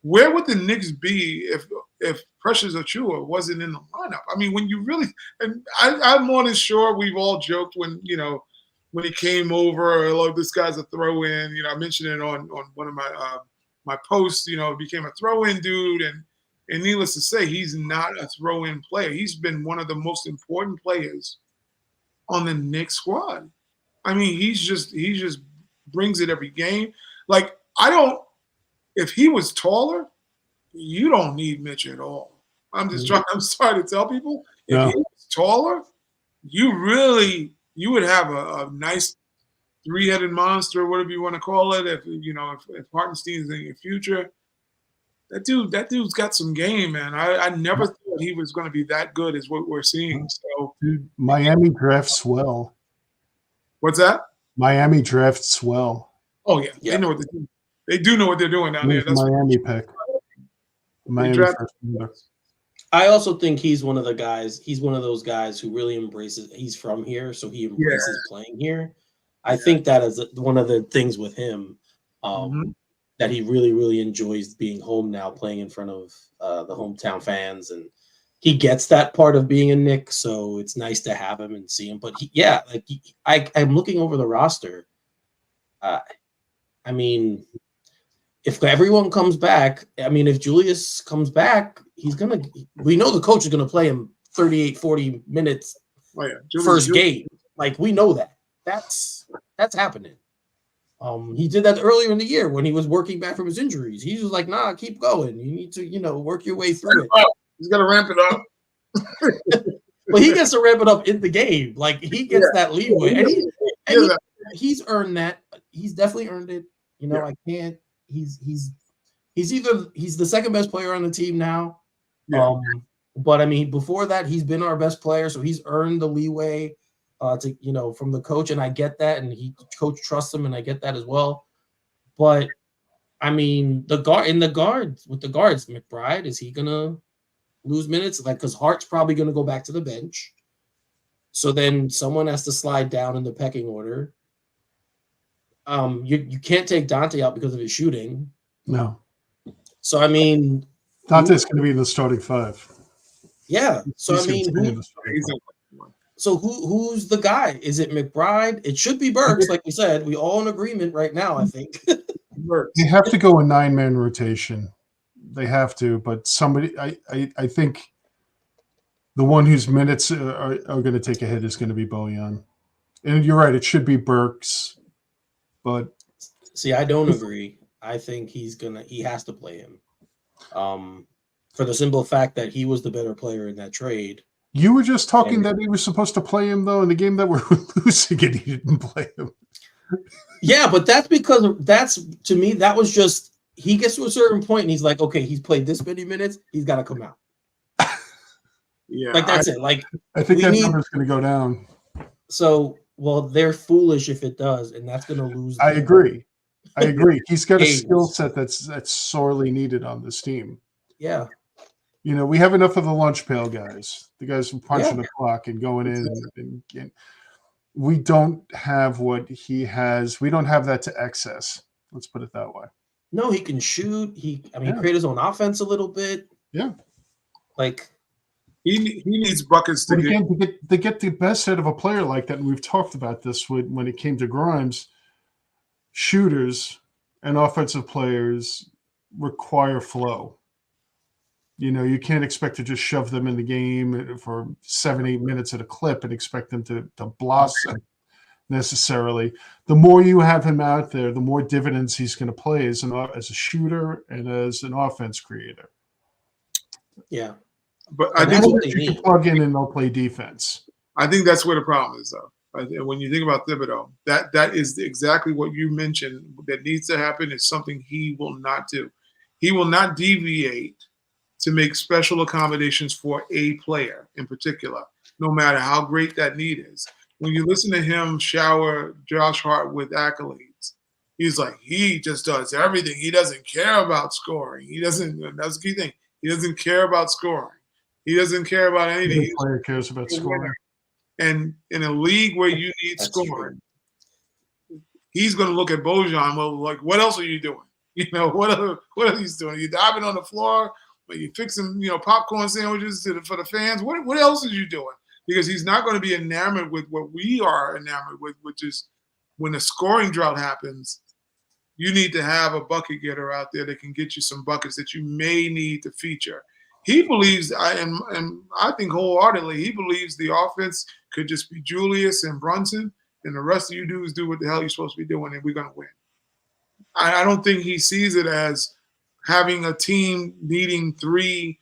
[SPEAKER 2] where would the Knicks be if Precious Achiuwa wasn't in the lineup? I mean, when you really, and I'm more than sure we've all joked when he came over, oh, this guy's a throw-in. I mentioned it on one of my posts. Became a throw-in dude, and needless to say, he's not a throw-in player. He's been one of the most important players on the Knicks squad. I mean, he just brings it every game. Like, if he was taller, you don't need Mitch at all. I'm sorry to tell people, if he was taller, you would have a nice three-headed monster, whatever you want to call it. If Hartenstein's in your future, that dude's got some game, man. I never thought he was going to be that good as what we're seeing. So,
[SPEAKER 3] dude, Miami drafts well.
[SPEAKER 2] What's that?
[SPEAKER 3] Miami drafts well.
[SPEAKER 2] Oh yeah. They know what they're doing. They do know what they're doing down there. That's
[SPEAKER 3] Miami pick. Miami first.
[SPEAKER 1] I also think he's one of the guys. He's one of those guys who really embraces. He's from here, so he embraces playing here. I think that is one of the things with him that he really, really enjoys being home now, playing in front of the hometown fans, and he gets that part of being a Knick. So it's nice to have him and see him. But I'm looking over the roster. I mean, if everyone comes back, if Julius comes back, we know the coach is going to play him 38, 40 minutes first game. Like, we know that. That's happening. He did that earlier in the year when he was working back from his injuries. He was like, nah, keep going. You need to, work your way through it.
[SPEAKER 2] He's got to ramp it up.
[SPEAKER 1] But he gets to ramp it up in the game. Like, he gets that leeway. And he's earned that. He's definitely earned it. I can't. He's the second best player on the team now. Yeah. But before that, he's been our best player, so he's earned the leeway from the coach, and I get that, and coach trusts him, and I get that as well. But the guards, McBride, is he gonna lose minutes? Because Hart's probably gonna go back to the bench. So then someone has to slide down in the pecking order. You can't take Dante out because of his shooting.
[SPEAKER 3] No.
[SPEAKER 1] So
[SPEAKER 3] Dante's going to be in the starting five.
[SPEAKER 1] Yeah. So who's the guy? Is it McBride? It should be Burks, like we said. We all in agreement right now, I think.
[SPEAKER 3] They have to go a 9-man rotation. They have to, but somebody, I think the one whose minutes are going to take a hit is going to be Bojan. And you're right, it should be Burks. But
[SPEAKER 1] see, I don't agree. I think he has to play him. For the simple fact that he was the better player in that trade.
[SPEAKER 3] You were just talking that he was supposed to play him, though, in the game that we're losing, and he didn't play him.
[SPEAKER 1] Yeah, but that's because to me, that was just, he gets to a certain point and he's like, okay, he's played this many minutes, he's got to come out.
[SPEAKER 2] Yeah.
[SPEAKER 1] That's it. Like,
[SPEAKER 3] I think that number's going to go down.
[SPEAKER 1] So, they're foolish if it does, and that's going to lose.
[SPEAKER 3] I agree. He's got a skill set that's sorely needed on this team.
[SPEAKER 1] Yeah.
[SPEAKER 3] We have enough of the lunch pail guys, the guys who punching the clock and going in. And we don't have what he has. We don't have that to excess. Let's put it that way.
[SPEAKER 1] No, he can shoot. He create his own offense a little bit.
[SPEAKER 3] Yeah.
[SPEAKER 2] Like, he needs buckets to
[SPEAKER 3] get the best out of a player like that. And we've talked about this when it came to Grimes. Shooters and offensive players require flow. You can't expect to just shove them in the game for 7-8 minutes at a clip and expect them to blossom necessarily. The more you have him out there, the more dividends he's going to play as a shooter and as an offense creator.
[SPEAKER 1] Yeah.
[SPEAKER 2] But
[SPEAKER 1] And
[SPEAKER 2] I think
[SPEAKER 1] that's what they
[SPEAKER 3] you can
[SPEAKER 1] need.
[SPEAKER 3] plug in and they'll play defense.
[SPEAKER 2] I think that's where the problem is, though. When you think about Thibodeau, that is exactly what you mentioned that needs to happen. Is something he will not do. He will not deviate to make special accommodations for a player in particular, no matter how great that need is. When you listen to him shower Josh Hart with accolades, he's like, he just does everything. He doesn't care about scoring. He doesn't. That's the key thing. He doesn't care about scoring. He doesn't care about anything.
[SPEAKER 3] Every player cares about scoring.
[SPEAKER 2] And in a league where you need scoring, he's going to look at Bojan. Well, like, what else are you doing? What are you doing? Are you diving on the floor? Are you fixing, popcorn sandwiches for the fans? What else are you doing? Because he's not going to be enamored with what we are enamored with, which is when a scoring drought happens, you need to have a bucket getter out there that can get you some buckets that you may need to feature. He believes, and I think wholeheartedly, he believes the offense could just be Julius and Brunson, and the rest of you dudes do what the hell you're supposed to be doing, and we're going to win. I don't think he sees it as having a team needing 3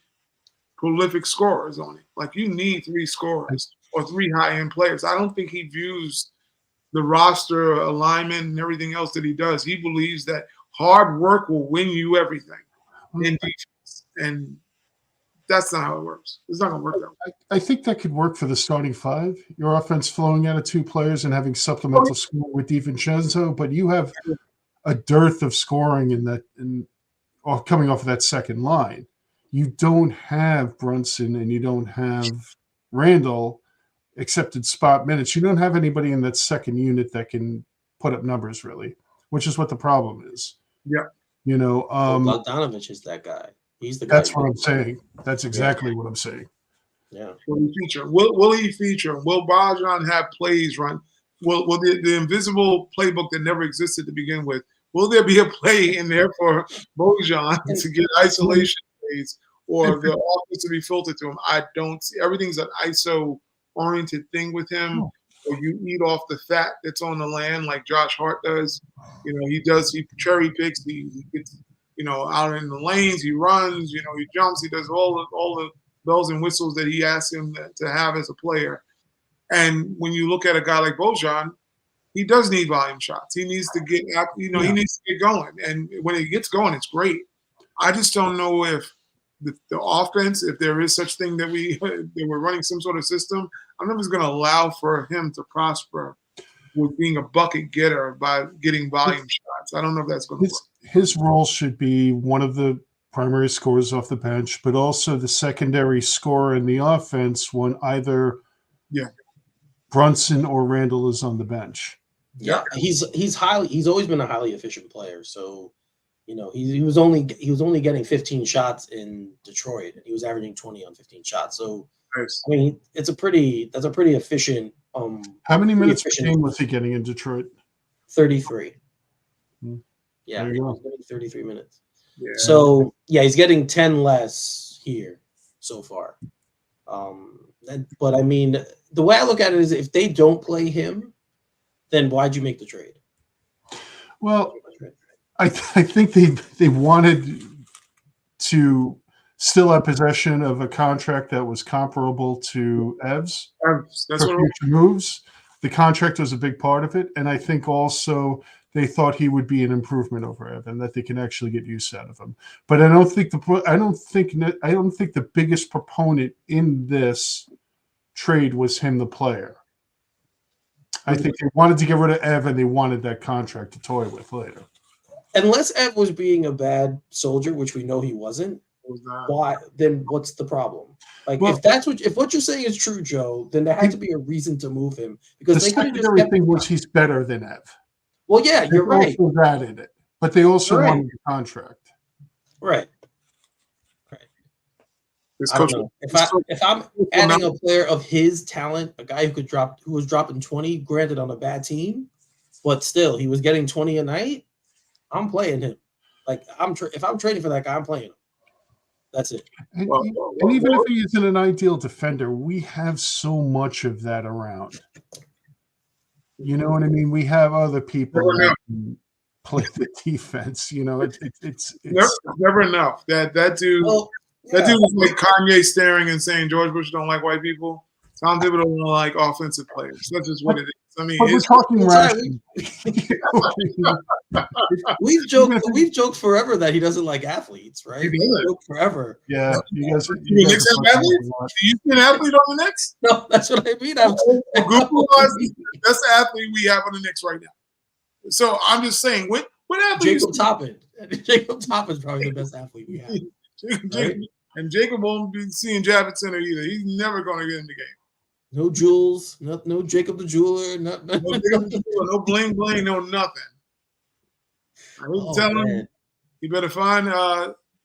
[SPEAKER 2] prolific scorers on it. Like, you need 3 scorers or 3 high-end players. I don't think he views the roster alignment and everything else that he does. He believes that hard work will win you everything in defense, and that's not how it works. It's not going to work that way.
[SPEAKER 3] I think that could work for the starting 5. Your offense flowing out of 2 players and having supplemental score with DiVincenzo, but you have a dearth of scoring coming off of that second line. You don't have Brunson and you don't have Randall accepted spot minutes. You don't have anybody in that second unit that can put up numbers, really, which is what the problem is.
[SPEAKER 2] Yeah.
[SPEAKER 1] Bogdanovich is that guy. He's the guy.
[SPEAKER 3] That's what I'm saying. That's exactly what I'm saying.
[SPEAKER 1] Yeah.
[SPEAKER 2] Will he feature? Will he feature? Will Bojan have plays run? Will the invisible playbook that never existed to begin with? Will there be a play in there for Bojan to get isolation plays or the offense to be filtered to him? I don't see. Everything's an ISO-oriented thing with him. Or you eat off the fat that's on the land like Josh Hart does. He cherry picks. He gets out in the lanes. He runs. He jumps. He does all the bells and whistles that he asks him to have as a player. And when you look at a guy like Bojan, he does need volume shots. He needs to get he needs to get going. And when it gets going, it's great. I just don't know if the offense, if there is such thing that we're running some sort of system, I don't know if it's going to allow for him to prosper with being a bucket getter by getting volume shots. I don't know if that's going to work.
[SPEAKER 3] His role should be one of the primary scorers off the bench, but also the secondary scorer in the offense when either Brunson or Randall is on the bench.
[SPEAKER 1] Yeah, he's always been a highly efficient player. So, he was only getting 15 shots in Detroit, and he was averaging 20 on 15 shots. So,
[SPEAKER 2] nice.
[SPEAKER 1] I mean, that's a pretty efficient.
[SPEAKER 3] How many minutes per game was he getting in Detroit?
[SPEAKER 1] 33. Yeah,
[SPEAKER 3] he was
[SPEAKER 1] getting 33 minutes.
[SPEAKER 2] Yeah.
[SPEAKER 1] So he's getting 10 less here so far. But I mean, the way I look at it is, if they don't play him, then why'd you make the trade?
[SPEAKER 3] Well, I think they wanted to still have possession of a contract that was comparable to Ev's for future moves. The contract was a big part of it, and I think also they thought he would be an improvement over Ev and that they can actually get use out of him. But I don't think the biggest proponent in this trade was him, the player. I think they wanted to get rid of Ev and they wanted that contract to toy with later.
[SPEAKER 1] Unless Ev was being a bad soldier, which we know he wasn't, why? Then what's the problem? Like, if what you're saying is true, Joe, then there had to be a reason to move him, because
[SPEAKER 3] the secondary thing was he's better than Ev.
[SPEAKER 1] Well, yeah, you're right.
[SPEAKER 3] Also that in it, but they also wanted the contract.
[SPEAKER 1] Right.
[SPEAKER 2] I don't
[SPEAKER 1] know. If I'm adding a player of his talent, a guy who was dropping 20, granted on a bad team, but still he was getting 20 a night, I'm playing him. Like, if I'm trading for that guy, I'm playing him. That's it.
[SPEAKER 3] And even if he isn't an ideal defender, we have so much of that around. You know what I mean? We have other people that can play the defense. It's
[SPEAKER 2] never enough. That dude.
[SPEAKER 1] Well,
[SPEAKER 2] That dude was like Kanye staring and saying George Bush don't like white people. Tom Thibodeau don't like offensive players. That's just what it is. I mean,
[SPEAKER 3] But we're talking rationally.
[SPEAKER 1] We've joked forever that he doesn't like athletes, right? We've joked forever.
[SPEAKER 3] Yeah, you guys
[SPEAKER 2] have athletes? Do you see an athlete on the Knicks?
[SPEAKER 1] No, that's what I mean.
[SPEAKER 2] Google us. That's the athlete we have on the Knicks right now. So I'm just saying, what athlete?
[SPEAKER 1] Jacob Toppin. Jacob Toppin's probably the best athlete we have. Right?
[SPEAKER 2] And Jacob won't be seeing Javits Center either. He's never going to get in the game.
[SPEAKER 1] No Jules, no Jacob the Jeweler, no
[SPEAKER 2] bling bling, no nothing. I was telling him he better find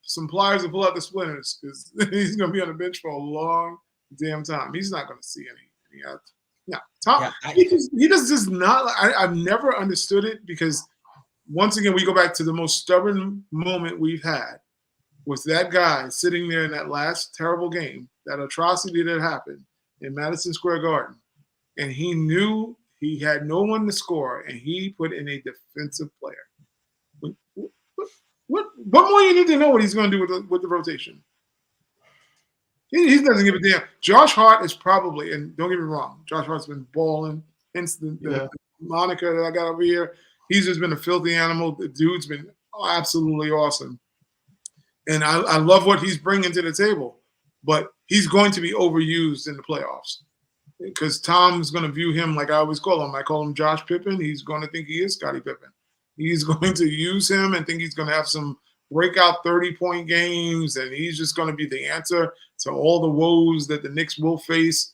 [SPEAKER 2] some pliers to pull out the splinters because he's going to be on the bench for a long damn time. He's not going to see any. No, Tom. Yeah, he does just not. I've never understood it because once again we go back to the most stubborn moment we've had was that guy sitting there in that last terrible game, that atrocity that happened in Madison Square Garden, and he knew he had no one to score, and he put in a defensive player. What more you need to know what he's going to do with the rotation? He doesn't give a damn. Josh Hart is probably, and don't get me wrong, Josh Hart's been balling. Hence the moniker that I got over here. He's just been a filthy animal. The dude's been absolutely awesome. And I love what he's bringing to the table. But he's going to be overused in the playoffs because Tom's going to view him like I always call him. I call him Josh Pippen. He's going to think he is Scottie Pippen. He's going to use him and think he's going to have some breakout 30-point games, and he's just going to be the answer to all the woes that the Knicks will face,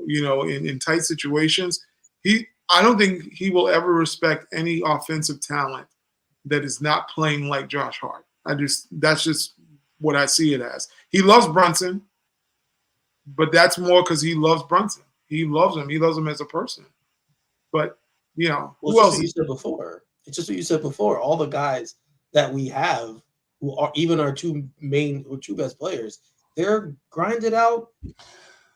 [SPEAKER 2] in tight situations. I don't think he will ever respect any offensive talent that is not playing like Josh Hart. That's just what I see it as. He loves Brunson. But that's more because he loves Brunson. He loves him. He loves him as a person. But, who else?
[SPEAKER 1] You said before. It's just what you said before. All the guys that we have who are even our two best players, they're grinded out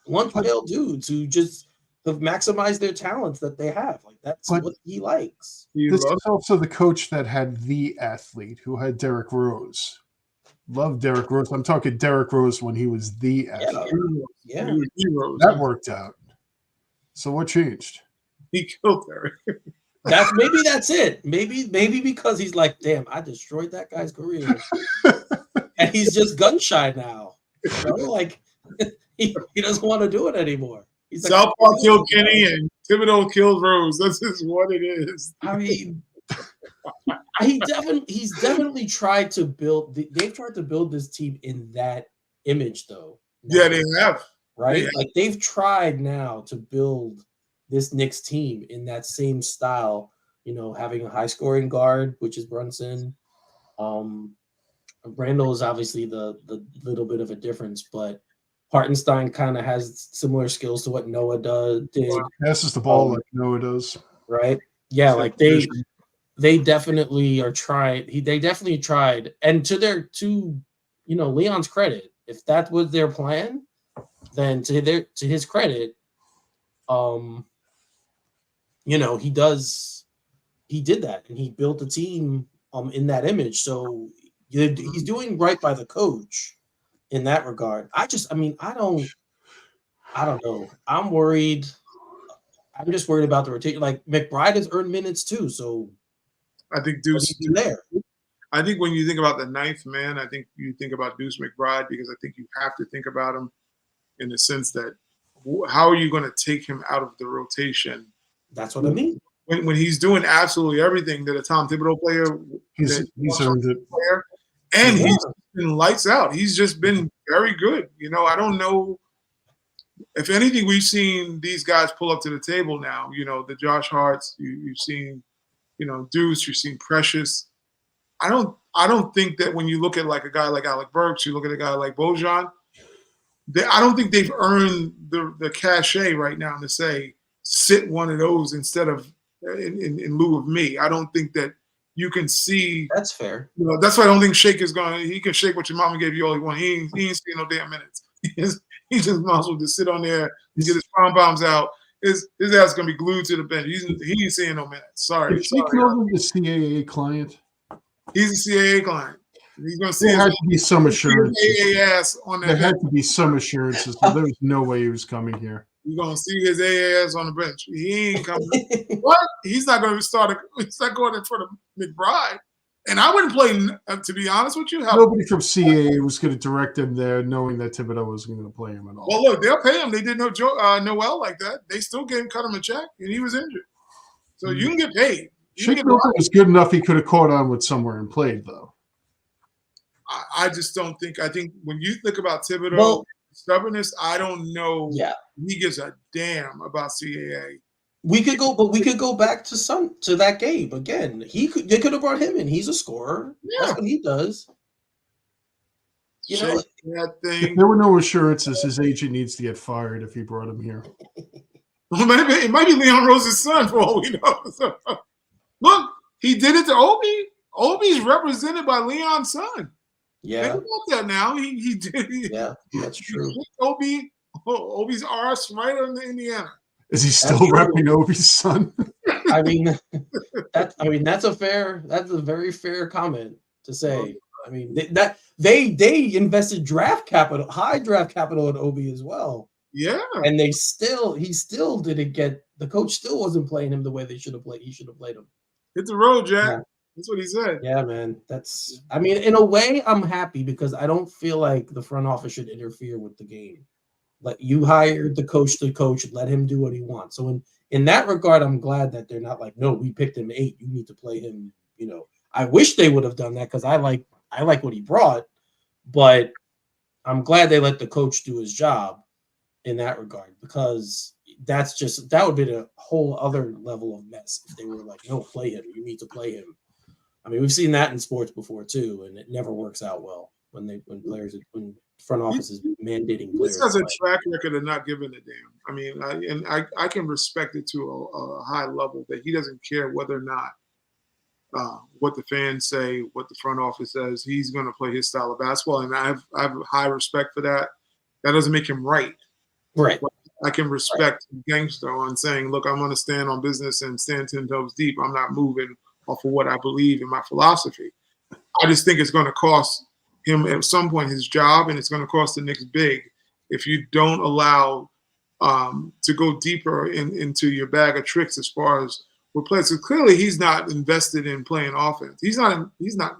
[SPEAKER 1] lunch-pail dudes who just have maximized their talents that they have. Like that's what he likes.
[SPEAKER 3] This is also the coach that had the athlete who had Derrick Rose. Love Derrick Rose. I'm talking Derrick Rose when he was the athlete.
[SPEAKER 1] Yeah.
[SPEAKER 3] That worked out. So what changed?
[SPEAKER 2] He killed Derrick.
[SPEAKER 1] That's it. Maybe because he's like, damn, I destroyed that guy's career. And he's just gun shy now. Like he doesn't want to do it anymore. He's like,
[SPEAKER 2] Southpaw killed Kenny and Thibodeau killed Rose. That's just what it is.
[SPEAKER 1] I mean, he's definitely tried to build. They've tried to build this team in that image, though.
[SPEAKER 2] Yeah, they have.
[SPEAKER 1] Right, like they've tried now to build this Knicks team in that same style. Having a high-scoring guard, which is Brunson. Randall is obviously the little bit of a difference, but Hartenstein kind of has similar skills to what Noah did.
[SPEAKER 3] Passes the ball like Noah does.
[SPEAKER 1] Right? Yeah, like they definitely are trying. They definitely tried. And to Leon's credit, if that was their plan, then to his credit, he did that and he built a team in that image. So he's doing right by the coach in that regard. I don't know. I'm worried. I'm just worried about the rotation. Like McBride has earned minutes too. So
[SPEAKER 2] I think Deuce
[SPEAKER 1] there.
[SPEAKER 2] I think when you think about the ninth man, I think you think about Deuce McBride because I think you have to think about him in the sense that how are you going to take him out of the rotation?
[SPEAKER 1] That's what I mean.
[SPEAKER 2] When he's doing absolutely everything that a Tom Thibodeau player,
[SPEAKER 3] he's earned it.
[SPEAKER 2] And he's been lights out. He's just been very good. I don't know. If anything, we've seen these guys pull up to the table now. The Josh Harts, you've seen, Deuce, you've seen Precious. I don't think that when you look at like a guy like Alec Burks, you look at a guy like Bojan, I don't think they've earned the cachet right now to say sit one of those instead of in lieu of me. I don't think that you can see.
[SPEAKER 1] That's fair.
[SPEAKER 2] That's why I don't think Shake is going. He can shake what your mama gave you all he want. He ain't seeing no damn minutes. He just might as well just sit on there and get his pom poms out. His ass is gonna be glued to the bench. He ain't seeing no minutes. Sorry.
[SPEAKER 3] Is Shake Milton the CAA client?
[SPEAKER 2] He's a CAA client. He's going to see.
[SPEAKER 3] There had to be some assurance.
[SPEAKER 2] AAS on that.
[SPEAKER 3] There had to be some assurances. So there was no way he was coming here.
[SPEAKER 2] You're going to see his AAS on the bench. He ain't coming. What? He's not going to start. He's not going in front of McBride. And I wouldn't play, to be honest with you.
[SPEAKER 3] Nobody from CAA was going to direct him there, knowing that Thibodeau wasn't going to play him at all.
[SPEAKER 2] Well, look, they'll pay him. They did Noel like that. They still cut him a check, and he was injured. So you can get paid.
[SPEAKER 3] Shake Milton was good enough he could have caught on with somewhere and played, though.
[SPEAKER 2] I just don't think – I think when you think about Thibodeau, stubbornness, I don't know he gives a damn about CAA.
[SPEAKER 1] We could go back to that game again. They could have brought him in. He's a scorer. Yeah. That's what he does. You know,
[SPEAKER 2] that thing.
[SPEAKER 3] If there were no assurances, his agent needs to get fired if he brought him here.
[SPEAKER 2] It might be Leon Rose's son for all we know. So, look, he did it to Obi. Obi's represented by Leon's son.
[SPEAKER 1] Yeah.
[SPEAKER 2] Think about that now. He did.
[SPEAKER 1] Yeah, that's true.
[SPEAKER 2] Obi's arse right on the Indiana.
[SPEAKER 3] Is he still repping Obi's son?
[SPEAKER 1] I mean, that's a very fair comment to say. I mean, they invested high draft capital in Obi as well.
[SPEAKER 2] Yeah,
[SPEAKER 1] and he still didn't get. The coach still wasn't playing him the way they should have played. He should have played him.
[SPEAKER 2] Hit the road, Jack.
[SPEAKER 1] Yeah.
[SPEAKER 2] That's what he said.
[SPEAKER 1] Yeah, man. I mean, in a way, I'm happy because I don't feel like the front office should interfere with the game. Like, you hired the coach, let him do what he wants. So in that regard, I'm glad that they're not like, no, we picked him 8. You need to play him. You know, I wish they would have done that because I like what he brought, but I'm glad they let the coach do his job in that regard, because that would be a whole other level of mess if they were like, no, play him. You need to play him. I mean, we've seen that in sports before too, and it never works out well when front office is mandating players.
[SPEAKER 2] This has a track record of not giving a damn. I mean, I can respect it to a high level that he doesn't care whether or not what the fans say, what the front office says. He's going to play his style of basketball, and I have high respect for that. That doesn't make him right.
[SPEAKER 1] Right.
[SPEAKER 2] But I can respect gangster on saying, look, I'm going to stand on business and stand 10 toes deep. I'm not moving off of what I believe in my philosophy. I just think it's going to cost him at some point his job, and it's going to cost the Knicks big if you don't allow to go deeper into your bag of tricks as far as what players. So clearly, he's not invested in playing offense. He's not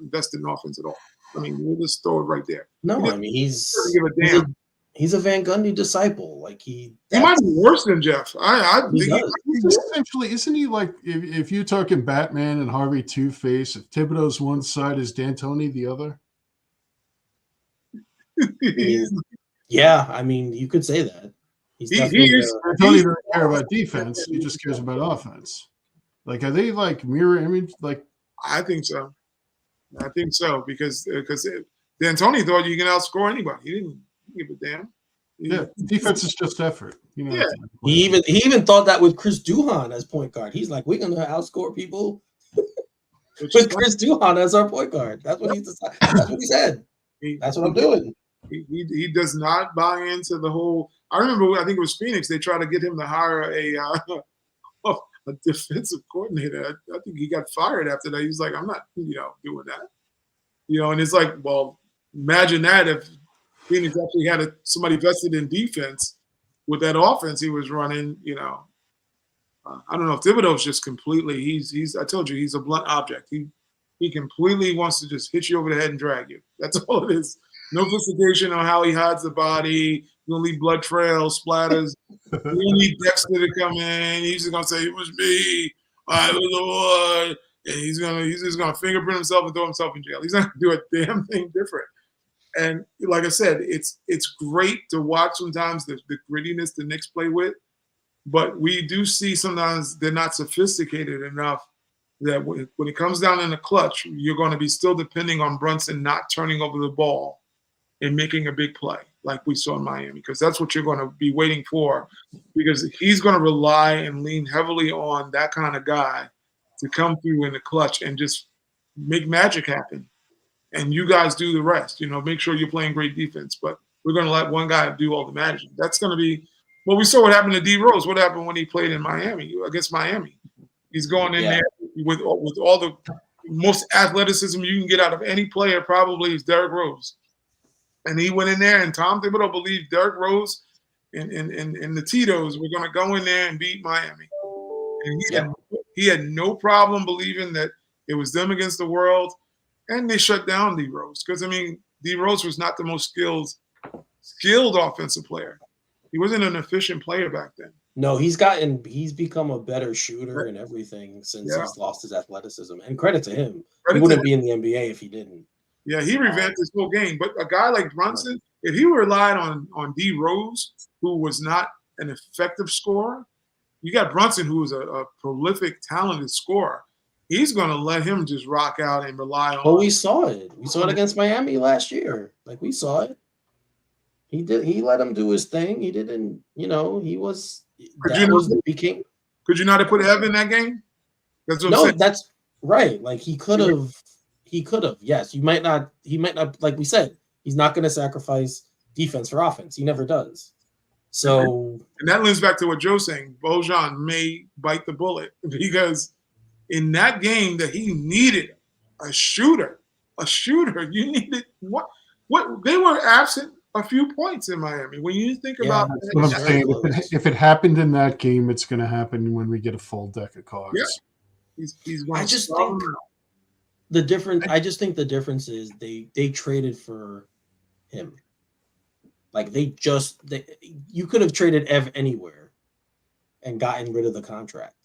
[SPEAKER 2] invested in offense at all. I mean, we'll just throw it right there.
[SPEAKER 1] No, I mean he's
[SPEAKER 2] give a damn.
[SPEAKER 1] He's a Van Gundy disciple. Like he
[SPEAKER 2] might be worse than Jeff. I think
[SPEAKER 3] he's essentially, isn't he like if you're talking Batman and Harvey Two-Face, if Thibodeau's one side, is D'Antoni the other?
[SPEAKER 1] Yeah, I mean, you could say that.
[SPEAKER 3] D'Antoni doesn't care about defense. He just cares about offense. Like, are they like mirror image? Like,
[SPEAKER 2] I think so. Because D'Antoni thought you can outscore anybody. He didn't give a damn.
[SPEAKER 3] Yeah, defense is just effort. You know.
[SPEAKER 2] Yeah.
[SPEAKER 1] He even thought that with Chris Duhon as point guard. He's like, we're gonna outscore people with Chris Duhon as our point guard. That's what he decided. That's what he said. That's what I'm doing.
[SPEAKER 2] He does not buy into the whole. I remember, I think it was Phoenix. They tried to get him to hire a defensive coordinator. I think he got fired after that. He was like, I'm not, doing that. And it's like, well, imagine that if Phoenix actually had somebody vested in defense with that offense he was running. I don't know if Thibodeau's just completely. He's. I told you, he's a blunt object. He completely wants to just hit you over the head and drag you. That's all it is. No sophistication on how he hides the body. You don't leave blood trails, splatters. You don't need Dexter to come in. He's just gonna say it was me. I was the one. And he's just gonna fingerprint himself and throw himself in jail. He's not gonna do a damn thing different. And like I said, it's great to watch sometimes the grittiness the Knicks play with, but we do see sometimes they're not sophisticated enough that when it comes down in the clutch, you're going to be still depending on Brunson not turning over the ball and making a big play like we saw in Miami, because that's what you're going to be waiting for, because he's going to rely and lean heavily on that kind of guy to come through in the clutch and just make magic happen. And you guys do the rest, make sure you're playing great defense, but we're going to let one guy do all the magic. That's going to be well, we saw what happened to D Rose. What happened when he played in Miami against Miami? He's going in there with all the most athleticism you can get out of any player probably is Derrick Rose. And he went in there, and Tom Thibodeau believed Derrick Rose and the Tito's were going to go in there and beat Miami. And he had no problem believing that it was them against the world, and they shut down D Rose because D Rose was not the most skilled offensive player. He wasn't an efficient player back then.
[SPEAKER 1] No, he's become a better shooter and everything since he's lost his athleticism. And credit to him. He wouldn't be in the NBA if he didn't.
[SPEAKER 2] Yeah, he revamped his whole game. But a guy like Brunson, if he relied on D Rose, who was not an effective scorer, you got Brunson, who is a prolific, talented scorer. He's going to let him just rock out and rely on.
[SPEAKER 1] Oh, we saw it. We saw it against Miami last year. Like, we saw it. He did. He let him do his thing. He didn't. He was.
[SPEAKER 2] Could you not have put Ev in that game?
[SPEAKER 1] That's right. Like, he could have. He could have. Yes, you might not. He might not. Like we said, he's not going to sacrifice defense for offense. He never does. So,
[SPEAKER 2] and that links back to what Joe's saying. Bojan may bite the bullet because in that game that he needed a shooter. You needed what they were absent a few points in Miami. When you think about
[SPEAKER 3] that's what I'm saying. If it happened in that game, it's going to happen when we get a full deck of cards.
[SPEAKER 2] Yeah. He's going
[SPEAKER 1] I just think the difference. I just think the difference is they traded for him. Like you could have traded Ev anywhere and gotten rid of the contract,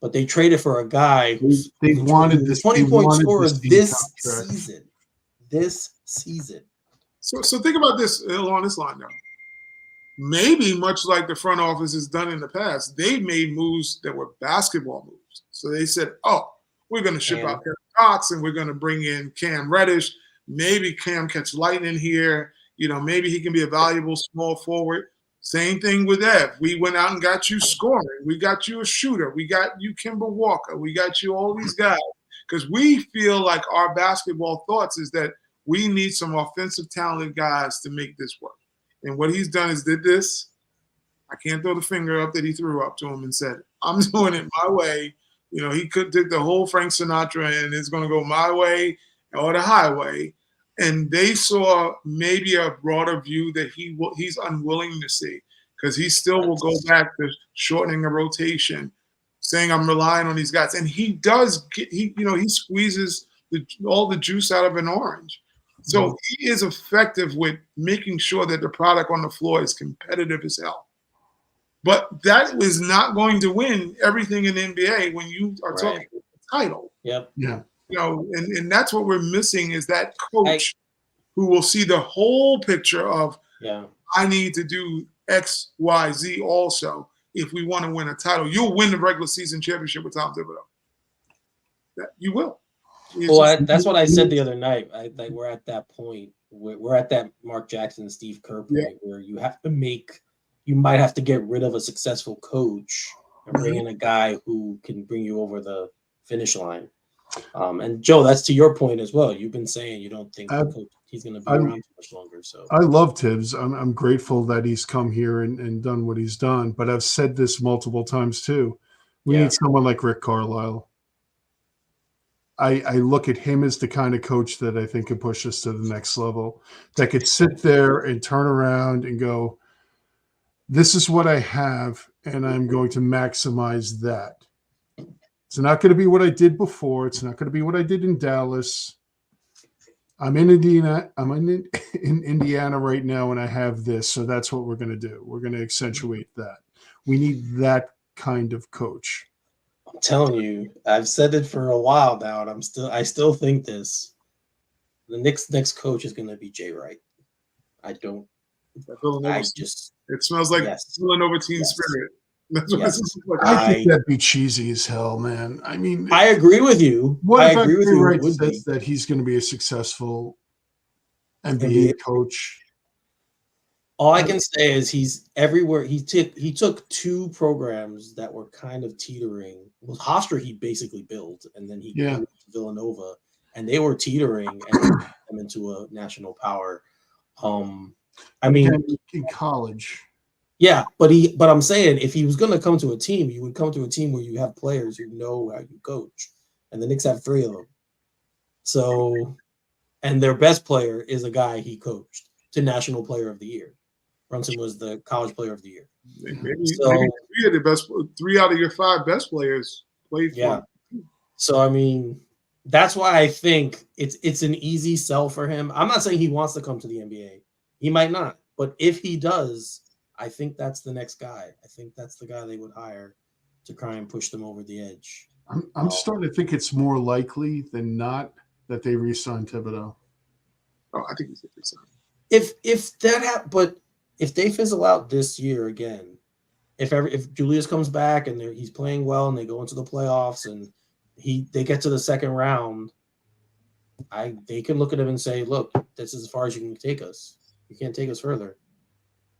[SPEAKER 1] but they traded for a guy who's
[SPEAKER 3] they wanted this
[SPEAKER 1] 20-point scorer this season.
[SPEAKER 2] So think about this along this line now. Maybe much like the front office has done in the past, they made moves that were basketball moves. So they said, "Oh, we're going to ship out Kevin Cox and we're going to bring in Cam Reddish. Maybe Cam catch lightning here. Maybe he can be a valuable small forward." Same thing with Ev. We went out and got you scoring. We got you a shooter. We got you Kemba Walker. We got you all these guys because we feel like our basketball thoughts is that we need some offensive talented guys to make this work. And what he's done is did this. I can't throw the finger up that he threw up to him and said, "I'm doing it my way." He could take the whole Frank Sinatra and it's going to go my way or the highway. And they saw maybe a broader view that he's unwilling to see because he still will go back to shortening a rotation, saying I'm relying on these guys. And he does he squeezes all the juice out of an orange. So he is effective with making sure that the product on the floor is competitive as hell. But that is not going to win everything in the NBA when you are talking about the title.
[SPEAKER 1] Yep.
[SPEAKER 3] Yeah.
[SPEAKER 2] And that's what we're missing is that coach who will see the whole picture of I need to do X, Y, Z also if we want to win a title. You'll win the regular season championship with Tom Thibodeau. You will.
[SPEAKER 1] That's what I said the other night. We're at that point. We're at that Mark Jackson, Steve Kerr point where you might have to get rid of a successful coach and bring in a guy who can bring you over the finish line. And Joe, that's to your point as well. You've been saying you don't think he's going to be around too much longer. So
[SPEAKER 3] I love Tibbs. I'm grateful that he's come here and done what he's done. But I've said this multiple times too. We need someone like Rick Carlisle. I look at him as the kind of coach that I think could push us to the next level, that could sit there and turn around and go, this is what I have, and I'm going to maximize that. It's not going to be what I did before. It's not going to be what I did in Dallas. I'm in Indiana. I'm in Indiana right now, and I have this. So that's what we're going to do. We're going to accentuate that. We need that kind of coach.
[SPEAKER 1] I'm telling you, I've said it for a while now, and I still think this. The Knicks' next coach is going to be Jay Wright. It
[SPEAKER 2] smells like Villanova teen spirit. That's what like.
[SPEAKER 3] I think that'd be cheesy as hell, man. I mean,
[SPEAKER 1] I agree with you.
[SPEAKER 3] What if Jay Wright says that he's going to be a successful NBA coach?
[SPEAKER 1] All I can say is he's everywhere. He took two programs that were kind of teetering. Well, Hofstra he basically built, and then he came to Villanova, and they were teetering and turned them into a national power. I mean,
[SPEAKER 3] in college.
[SPEAKER 1] Yeah, but I'm saying if he was going to come to a team, you would come to a team where you have players who know how you coach, and the Knicks have 3 of them. So, and their best player is a guy he coached to National Player of the Year. Brunson was the College Player of the Year.
[SPEAKER 2] Maybe 3 of the best, 3 out of your 5 best players played for.
[SPEAKER 1] Yeah. So I mean, that's why I think it's an easy sell for him. I'm not saying he wants to come to the NBA. He might not, but if he does, I think that's the next guy. I think that's the guy they would hire to try and push them over the edge.
[SPEAKER 3] I'm starting to think it's more likely than not that they re-sign Thibodeau.
[SPEAKER 2] Oh, I think he's re-signed.
[SPEAKER 1] If that happens, but if they fizzle out this year again, if Julius comes back and he's playing well and they go into the playoffs and they get to the second round, they can look at him and say, look, this is as far as you can take us. You can't take us further.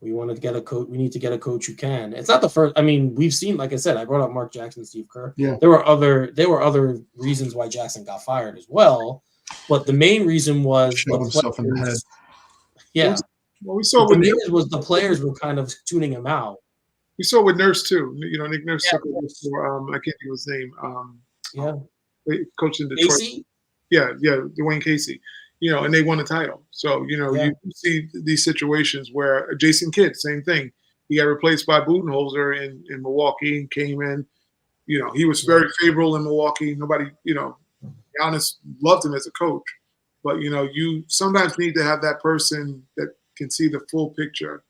[SPEAKER 1] We want to get a coach. We need to get a coach who can. It's not the first. I mean, we've seen, like I said, I brought up Mark Jackson, Steve Kerr.
[SPEAKER 3] Yeah.
[SPEAKER 1] There were other reasons why Jackson got fired as well, but the main reason was
[SPEAKER 3] Shot himself in the head.
[SPEAKER 2] Yeah. Well, we saw with
[SPEAKER 1] the players were kind of tuning him out.
[SPEAKER 2] We saw with Nurse too. You know, Nick Nurse took over for I can't think of his name. Coach in Detroit.
[SPEAKER 1] Casey?
[SPEAKER 2] Yeah, Dwayne Casey. You know, and they won the title. So, you know, you see these situations where Jason Kidd, same thing. He got replaced by Budenholzer in Milwaukee and came in. You know, he was very favorable in Milwaukee. Nobody, you know, Giannis loved him as a coach. But, you know, you sometimes need to have that person that can see the full picture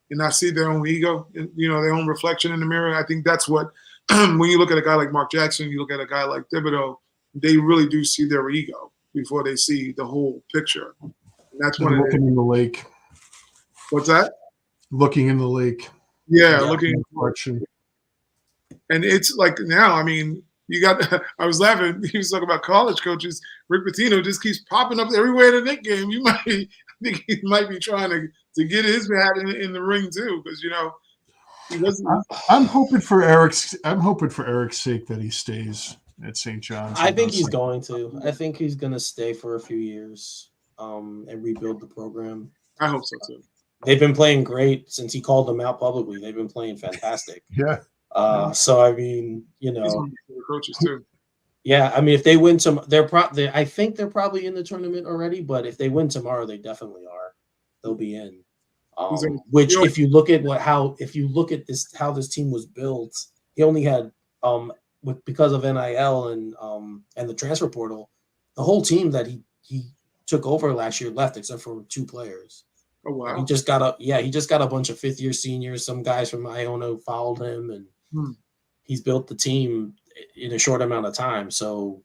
[SPEAKER 2] and not see their own ego and, you know, their own reflection in the mirror. I think that's what, when you look at a guy like Mark Jackson, you look at a guy like Thibodeau, they really do see their ego before they see the whole picture. And that's when
[SPEAKER 3] looking in the lake.
[SPEAKER 2] What's that?
[SPEAKER 3] Looking in the lake.
[SPEAKER 2] Yeah, looking in the reflection. And it's like now, I mean, you got – I was laughing. He was talking about college coaches. Rick Pitino just keeps popping up everywhere in the Knicks game. I think he might be trying to get his hat in the ring too because, you know, he doesn't –
[SPEAKER 3] I'm hoping for Eric's sake that he stays at St. John's.
[SPEAKER 1] I think he's going to. I think he's going to stay for a few years and rebuild the program.
[SPEAKER 2] I hope so too.
[SPEAKER 1] They've been playing great since he called them out publicly. They've been playing fantastic.
[SPEAKER 3] Yeah.
[SPEAKER 1] So I mean, you know,
[SPEAKER 2] he's one of the coaches too.
[SPEAKER 1] Yeah, I mean, if they win I think they're probably in the tournament already. But if they win tomorrow, they definitely are. They'll be in. Which, if you look at how this team was built, he only had because of NIL and the transfer portal, the whole team that he took over last year left except for 2 players.
[SPEAKER 2] Oh wow!
[SPEAKER 1] He just got a bunch of 5th-year seniors. Some guys from Iona followed him, and he's built the team in a short amount of time. So,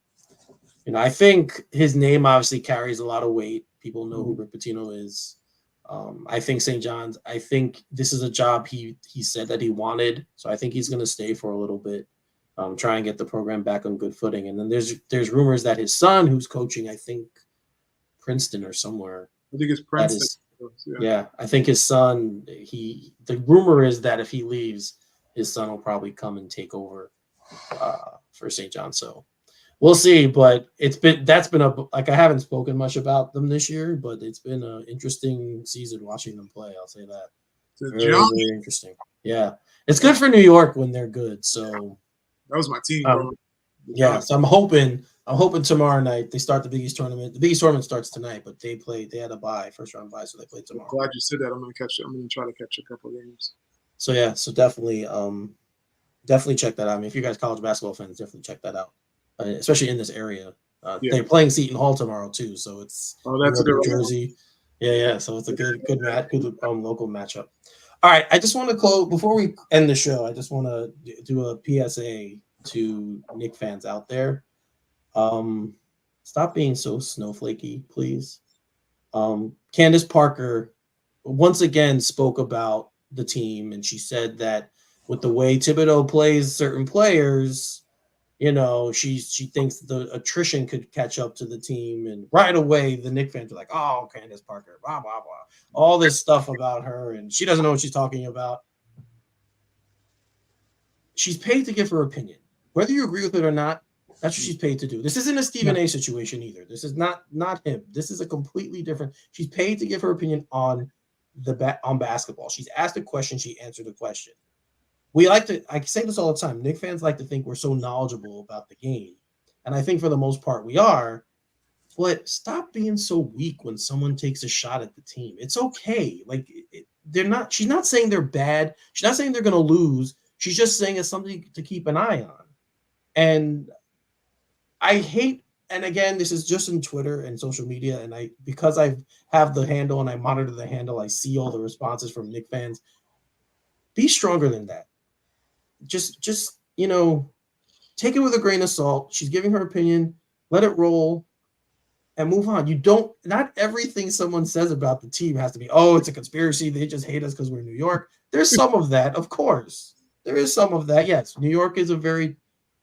[SPEAKER 1] you know, I think his name obviously carries a lot of weight. People know who Rick Pitino is. I think St. John's. I think this is a job he said that he wanted. So I think he's going to stay for a little bit, try and get the program back on good footing. And then there's rumors that his son, who's coaching, I think Princeton or somewhere.
[SPEAKER 2] I think it's Princeton.
[SPEAKER 1] Yeah, I think his son. The rumor is that if he leaves, his son will probably come and take over for St. John. So we'll see. But I haven't spoken much about them this year, but it's been an interesting season watching them play. I'll say that. Very, very interesting. Yeah, it's good for New York when they're good. So
[SPEAKER 2] that was my team, bro.
[SPEAKER 1] Yeah, so I'm hoping tomorrow night they start the Big East tournament. The Big East tournament starts tonight, but they had a bye, first round bye, so they play tomorrow.
[SPEAKER 2] I'm glad you said that. I'm gonna try to catch a couple of games.
[SPEAKER 1] So yeah, definitely check that out. I mean, if you guys college basketball fans, definitely check that out, especially in this area. They're playing Seton Hall tomorrow too, so it's
[SPEAKER 2] that's a good
[SPEAKER 1] Jersey. Yeah. So it's a good local matchup. All right, I just want to close before we end the show. I just want to do a PSA to Knicks fans out there. Stop being so snowflakey, please. Candace Parker once again spoke about the team, and she said that with the way Thibodeau plays certain players, you know, she thinks the attrition could catch up to the team, and right away the Knicks fans are like, "Oh, Candace Parker, blah blah blah," all this stuff about her, and she doesn't know what she's talking about. She's paid to give her opinion, whether you agree with it or not. That's what she's paid to do. This isn't a Stephen A situation either. This is not him. This is a completely different. She's paid to give her opinion on basketball. She's asked a question. She answered a question. I say this all the time. Knicks fans like to think we're so knowledgeable about the game, And I think for the most part we are. But stop being so weak when someone takes a shot at the team. It's okay. Like they're not. She's not saying they're bad. She's not saying they're going to lose. She's just saying it's something to keep an eye on. And I hate. And again, this is just in Twitter and social media. And because I have the handle and I monitor the handle, I see all the responses from Knicks fans. Be stronger than that. Just take it with a grain of salt. She's giving her opinion. Let it roll. And move on. Not everything someone says about the team has to be, oh, it's a conspiracy. They just hate us because we're in New York. There's some of that, of course. There is some of that. Yes, New York is a very,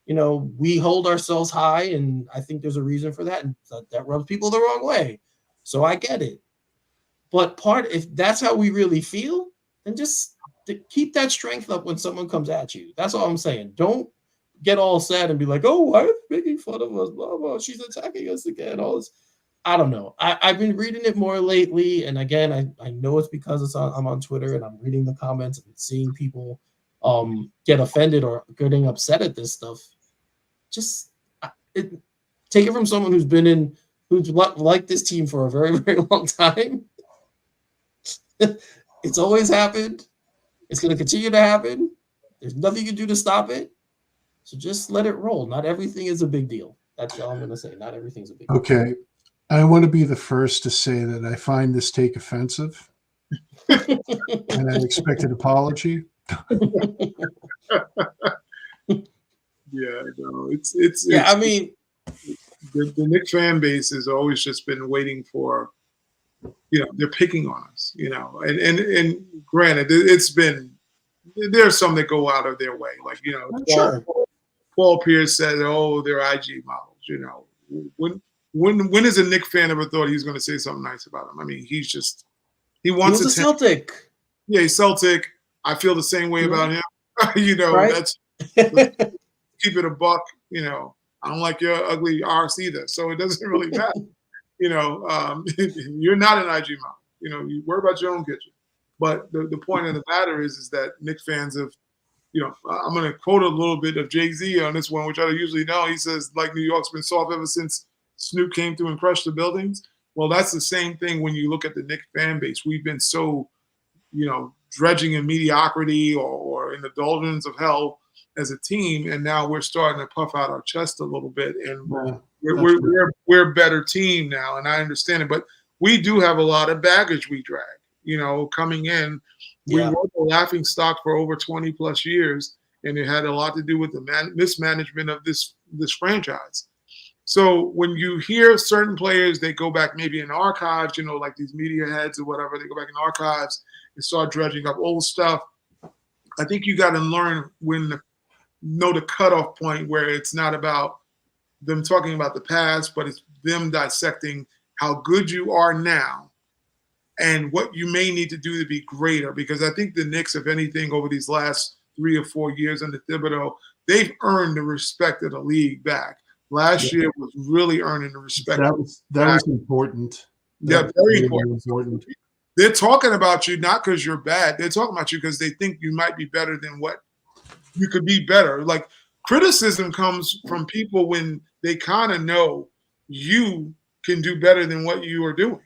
[SPEAKER 1] we hold ourselves high, and I think there's a reason for that. And that rubs people the wrong way. So I get it. But if that's how we really feel, then just keep that strength up when someone comes at you. That's all I'm saying. Don't get all sad and be like, oh, why are they making fun of us? Blah, blah. She's attacking us again. All this. I don't know. I've been reading it more lately. And again, I know it's because I'm on Twitter and I'm reading the comments and seeing people get offended or getting upset at this stuff. Just take it from someone who's liked this team for a very, very long time. It's always happened. It's going to continue to happen. There's nothing you can do to stop it. So just let it roll. Not everything is a big deal. That's all I'm going to say. Not everything's a big deal.
[SPEAKER 3] Okay. I want to be the first to say that I find this take offensive. And I expect an apology.
[SPEAKER 2] Yeah, no, it's
[SPEAKER 1] I mean,
[SPEAKER 2] the Knicks fan base has always just been waiting for, they're picking on us, and granted, there's some that go out of their way, like
[SPEAKER 1] sure.
[SPEAKER 2] Paul Pierce said, "Oh, they're IG models." When has a Knicks fan ever thought he's going to say something nice about him? I mean, he wants
[SPEAKER 1] he was a Celtic.
[SPEAKER 2] Yeah, he's Celtic. I feel the same way about him.
[SPEAKER 1] Right?
[SPEAKER 2] That's keep it a buck. I don't like your ugly arse either, so it doesn't really matter. You're not an IG model. You worry about your own kitchen. But the point of the matter is that Knicks fans have, I'm going to quote a little bit of Jay-Z on this one, which I don't usually know. He says, like, New York's been soft ever since Snoop came through and crushed the buildings. Well, that's the same thing when you look at the Knicks fan base. We've been so, dredging in mediocrity or in the doldrums of hell as a team, and now we're starting to puff out our chest a little bit, and we're a better team now, and I understand it. But we do have a lot of baggage we drag. Coming in, we were the laughing stock for over 20 plus years, and it had a lot to do with the mismanagement of this franchise. So when you hear certain players, they go back maybe in archives, like these media heads or whatever, they go back in archives and start dredging up old stuff. I think you got to learn know the cutoff point where it's not about them talking about the past, but it's them dissecting how good you are now and what you may need to do to be greater. Because I think the Knicks, if anything, over these last 3 or 4 years under Thibodeau, they've earned the respect of the league back. Last year was really earning the respect.
[SPEAKER 3] That was important.
[SPEAKER 2] Yeah, very important. They're talking about you not because you're bad. They're talking about you because they think you might be better than what you could be better. Like, criticism comes from people when they kind of know you can do better than what you are doing.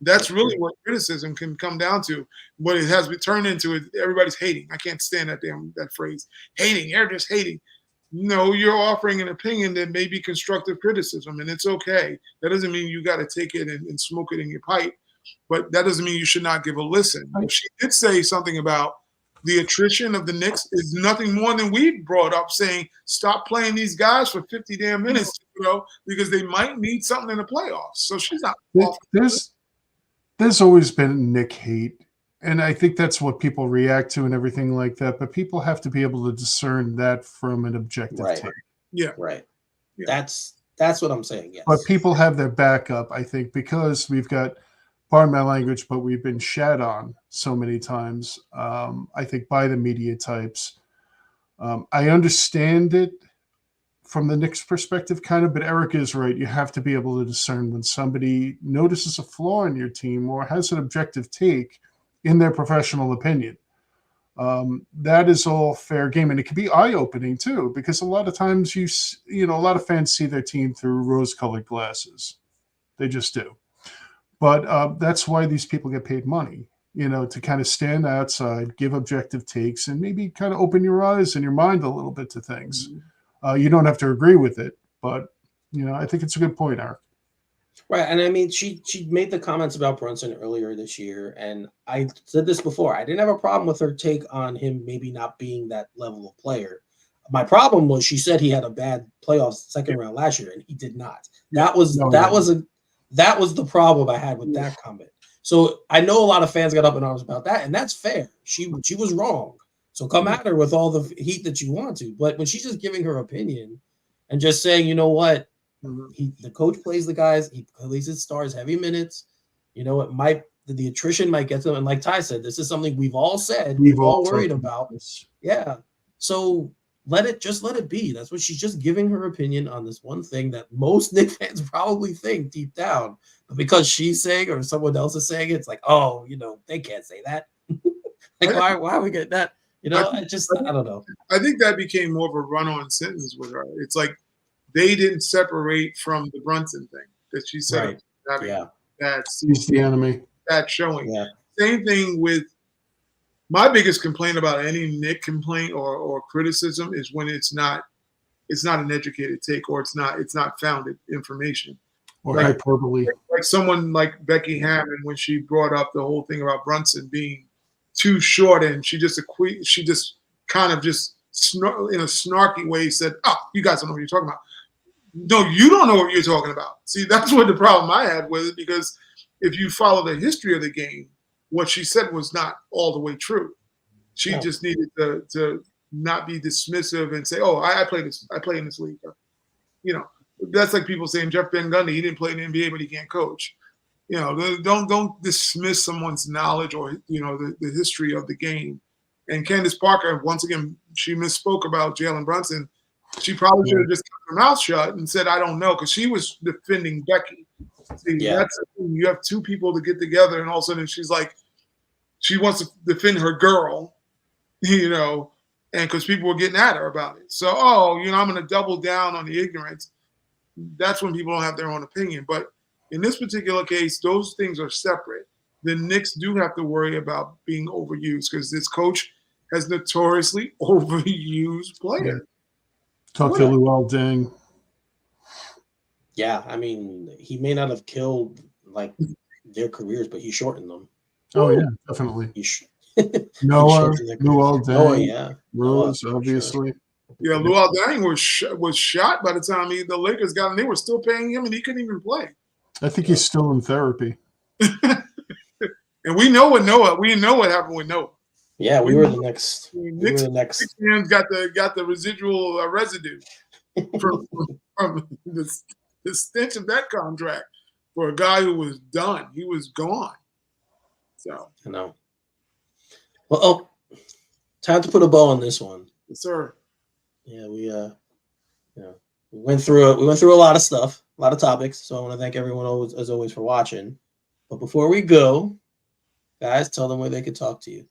[SPEAKER 2] That's really what criticism can come down to. What it has been turned into is everybody's hating. I can't stand that phrase. Hating. You're just hating. No, you're offering an opinion that may be constructive criticism, and it's okay. That doesn't mean you got to take it and smoke it in your pipe, but that doesn't mean you should not give a listen. If she did say something about the attrition of the Knicks is nothing more than we brought up, saying stop playing these guys for 50 damn minutes, because they might need something in the playoffs. So she's not.
[SPEAKER 3] There's always been Knick hate, and I think that's what people react to and everything like that. But people have to be able to discern that from an objective take.
[SPEAKER 2] Yeah,
[SPEAKER 1] right. Yeah. That's what I'm saying. Yes,
[SPEAKER 3] but people have their backup, I think, because we've got, pardon my language, but we've been shat on so many times, I think, by the media types. I understand it from the Knicks perspective, kind of, but Erica is right. You have to be able to discern when somebody notices a flaw in your team or has an objective take in their professional opinion. That is all fair game, and it can be eye-opening too, because a lot of times a lot of fans see their team through rose-colored glasses. They just do. But that's why these people get paid money, to kind of stand outside, give objective takes, and maybe kind of open your eyes and your mind a little bit to things. You don't have to agree with it, but I think it's a good point, Eric.
[SPEAKER 1] Right, and I mean, she made the comments about Brunson earlier this year, and I said this before. I didn't have a problem with her take on him maybe not being that level of player. My problem was she said he had a bad playoff second round last year, and he did not. That was the problem I had with that comment. So I know a lot of fans got up in arms about that, and that's fair. She was wrong. So come at her with all the heat that you want to. But when she's just giving her opinion and just saying, you know what, the coach plays the guys, he plays his stars heavy minutes. The attrition might get to them. And like Ty said, this is something we've all said, we've all worried about. Yeah. So let it be. That's what she's just giving her opinion on this one thing that most Knicks fans probably think deep down. But because she's saying or someone else is saying it, it's like, they can't say that. Why are we getting that? I don't know.
[SPEAKER 2] I think that became more of a run-on sentence with her. It's like they didn't separate from the Brunson thing that she said.
[SPEAKER 1] Right.
[SPEAKER 3] He's the enemy.
[SPEAKER 2] That showing.
[SPEAKER 1] Yeah.
[SPEAKER 2] Same thing with my biggest complaint about any Knick complaint or criticism is when it's not an educated take or it's not founded information.
[SPEAKER 3] Or hyperbole.
[SPEAKER 2] Like someone like Becky Hammond when she brought up the whole thing about Brunson being too short and she just kind of just in a snarky way said, "Oh, you guys don't know what you're talking about." No, you don't know what you're talking about. See, that's what the problem I had with it, because if you follow the history of the game, what she said was not all the way true. She just needed to not be dismissive and say, "Oh, I play in this league." That's like people saying Jeff Van Gundy, he didn't play in the NBA, but he can't coach. Don't dismiss someone's knowledge or the history of the game. And Candace Parker, once again, she misspoke about Jalen Brunson. She probably should have just kept her mouth shut and said, "I don't know," because she was defending Becky. See, that's you have two people to get together, and all of a sudden she's like, she wants to defend her girl, and because people were getting at her about it. So, I'm going to double down on the ignorance. That's when people don't have their own opinion. But in this particular case, those things are separate. The Knicks do have to worry about being overused because this coach has notoriously overused players.
[SPEAKER 3] Talk to Luol Deng.
[SPEAKER 1] Yeah, I mean, he may not have killed their careers, but he shortened them.
[SPEAKER 3] Oh yeah, definitely.
[SPEAKER 1] Noah,
[SPEAKER 3] Luol Deng, Rose,
[SPEAKER 1] Noah,
[SPEAKER 3] obviously.
[SPEAKER 2] Yeah, Luol Deng was shot by the time the Lakers got him. They were still paying him, and he couldn't even play.
[SPEAKER 3] I think he's still in therapy.
[SPEAKER 2] And we know what happened with Noah.
[SPEAKER 1] Yeah, we were the next.
[SPEAKER 2] Knicks fans got the residual residue from the stench of that contract for a guy who was done. He was gone. So
[SPEAKER 1] I know. Well, time to put a bow on this one.
[SPEAKER 2] Yes, sir.
[SPEAKER 1] Yeah, we went through it. We went through a lot of stuff, a lot of topics. So I want to thank everyone as always for watching. But before we go, guys, tell them where they could talk to you.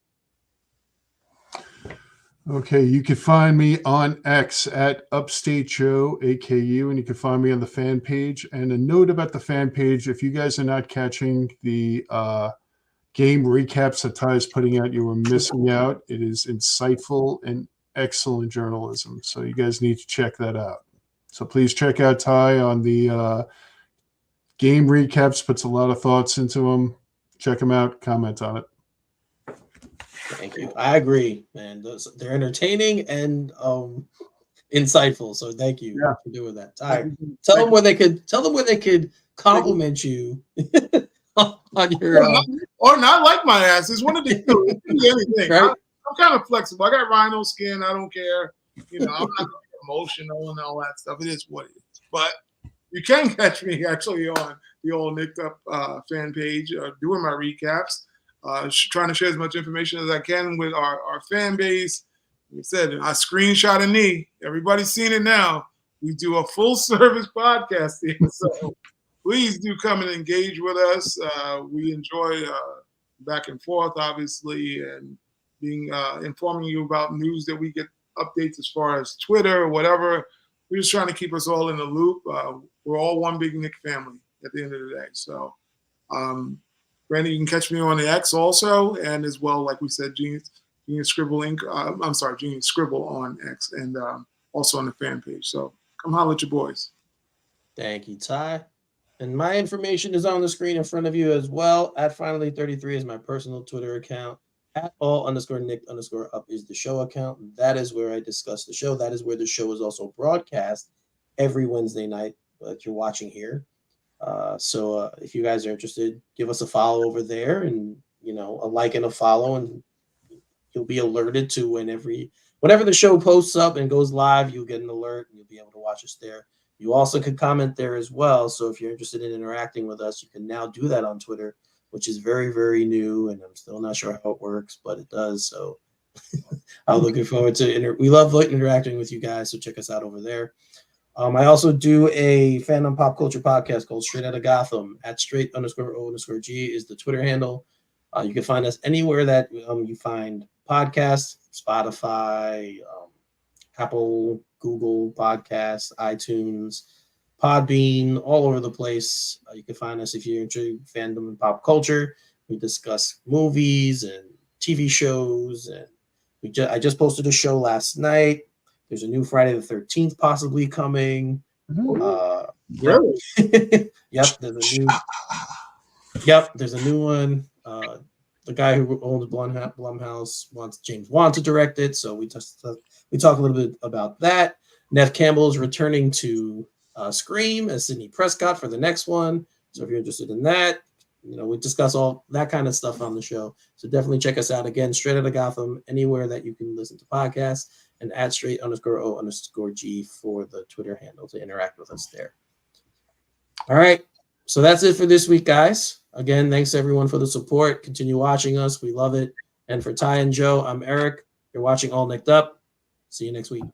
[SPEAKER 3] Okay, you can find me on X at Upstate Joe, AKU, and you can find me on the fan page. And a note about the fan page, if you guys are not catching the game recaps that Ty is putting out, you are missing out. It is insightful and excellent journalism. So you guys need to check that out. So please check out Ty on the game recaps, puts a lot of thoughts into them. Check them out, comment on it.
[SPEAKER 1] Thank you. I agree, man. They're entertaining and insightful. So thank you for doing that. Ty, tell them where they could compliment you on your
[SPEAKER 2] or not like my ass. It's one of the two. Anything.
[SPEAKER 1] Right?
[SPEAKER 2] I'm kind of flexible. I got rhino skin. I don't care. I'm not emotional and all that stuff. It is what it is. But you can catch me actually on the old Knicked Up fan page doing my recaps. Trying to share as much information as I can with our fan base. Like I said, I screenshot a knee. Everybody's seen it now. We do a full service podcast here. So please do come and engage with us. We enjoy back and forth, obviously. And informing you about news that we get updates as far as Twitter or whatever. We're just trying to keep us all in the loop. We're all one big Knick family at the end of the day. So, Brandon, you can catch me on the X also, and as well, like we said, Genius Scribble Inc. Genius Scribble on X, and also on the fan page. So come holler at your boys.
[SPEAKER 1] Thank you, Ty. And my information is on the screen in front of you as well. At Finally33 is my personal Twitter account. At all_Knicked_up is the show account. That is where I discuss the show. That is where the show is also broadcast every Wednesday night that you're watching here. So if you guys are interested, give us a follow over there, and a like and a follow, and you'll be alerted to whenever the show posts up and goes live, you'll get an alert and you'll be able to watch us there. You also can comment there as well. So if you're interested in interacting with us, you can now do that on Twitter, which is very, very new, and I'm still not sure how it works, but it does. So I'm looking forward to we love interacting with you guys, so check us out over there. I also do a fandom pop culture podcast called Straight Outta Gotham. At @straight_O_G is the Twitter handle. You can find us anywhere that you find podcasts: Spotify, Apple, Google Podcasts, iTunes, Podbean, all over the place. You can find us if you're into fandom and pop culture. We discuss movies and TV shows, and I just posted a show last night. There's a new Friday the 13th possibly coming.
[SPEAKER 2] Really?
[SPEAKER 1] Yep, there's a new one. The guy who owns Blumhouse wants James Wan to direct it, so we talk a little bit about that. Neff Campbell is returning to Scream as Sidney Prescott for the next one. So if you're interested in that, we discuss all that kind of stuff on the show. So definitely check us out. Again, Straight Outta Gotham, anywhere that you can listen to podcasts, and at @straight_O_G for the Twitter handle to interact with us there. All right. So that's it for this week, guys. Again, thanks everyone for the support. Continue watching us. We love it. And for Ty and Joe, I'm Eric. You're watching All Knicked Up. See you next week.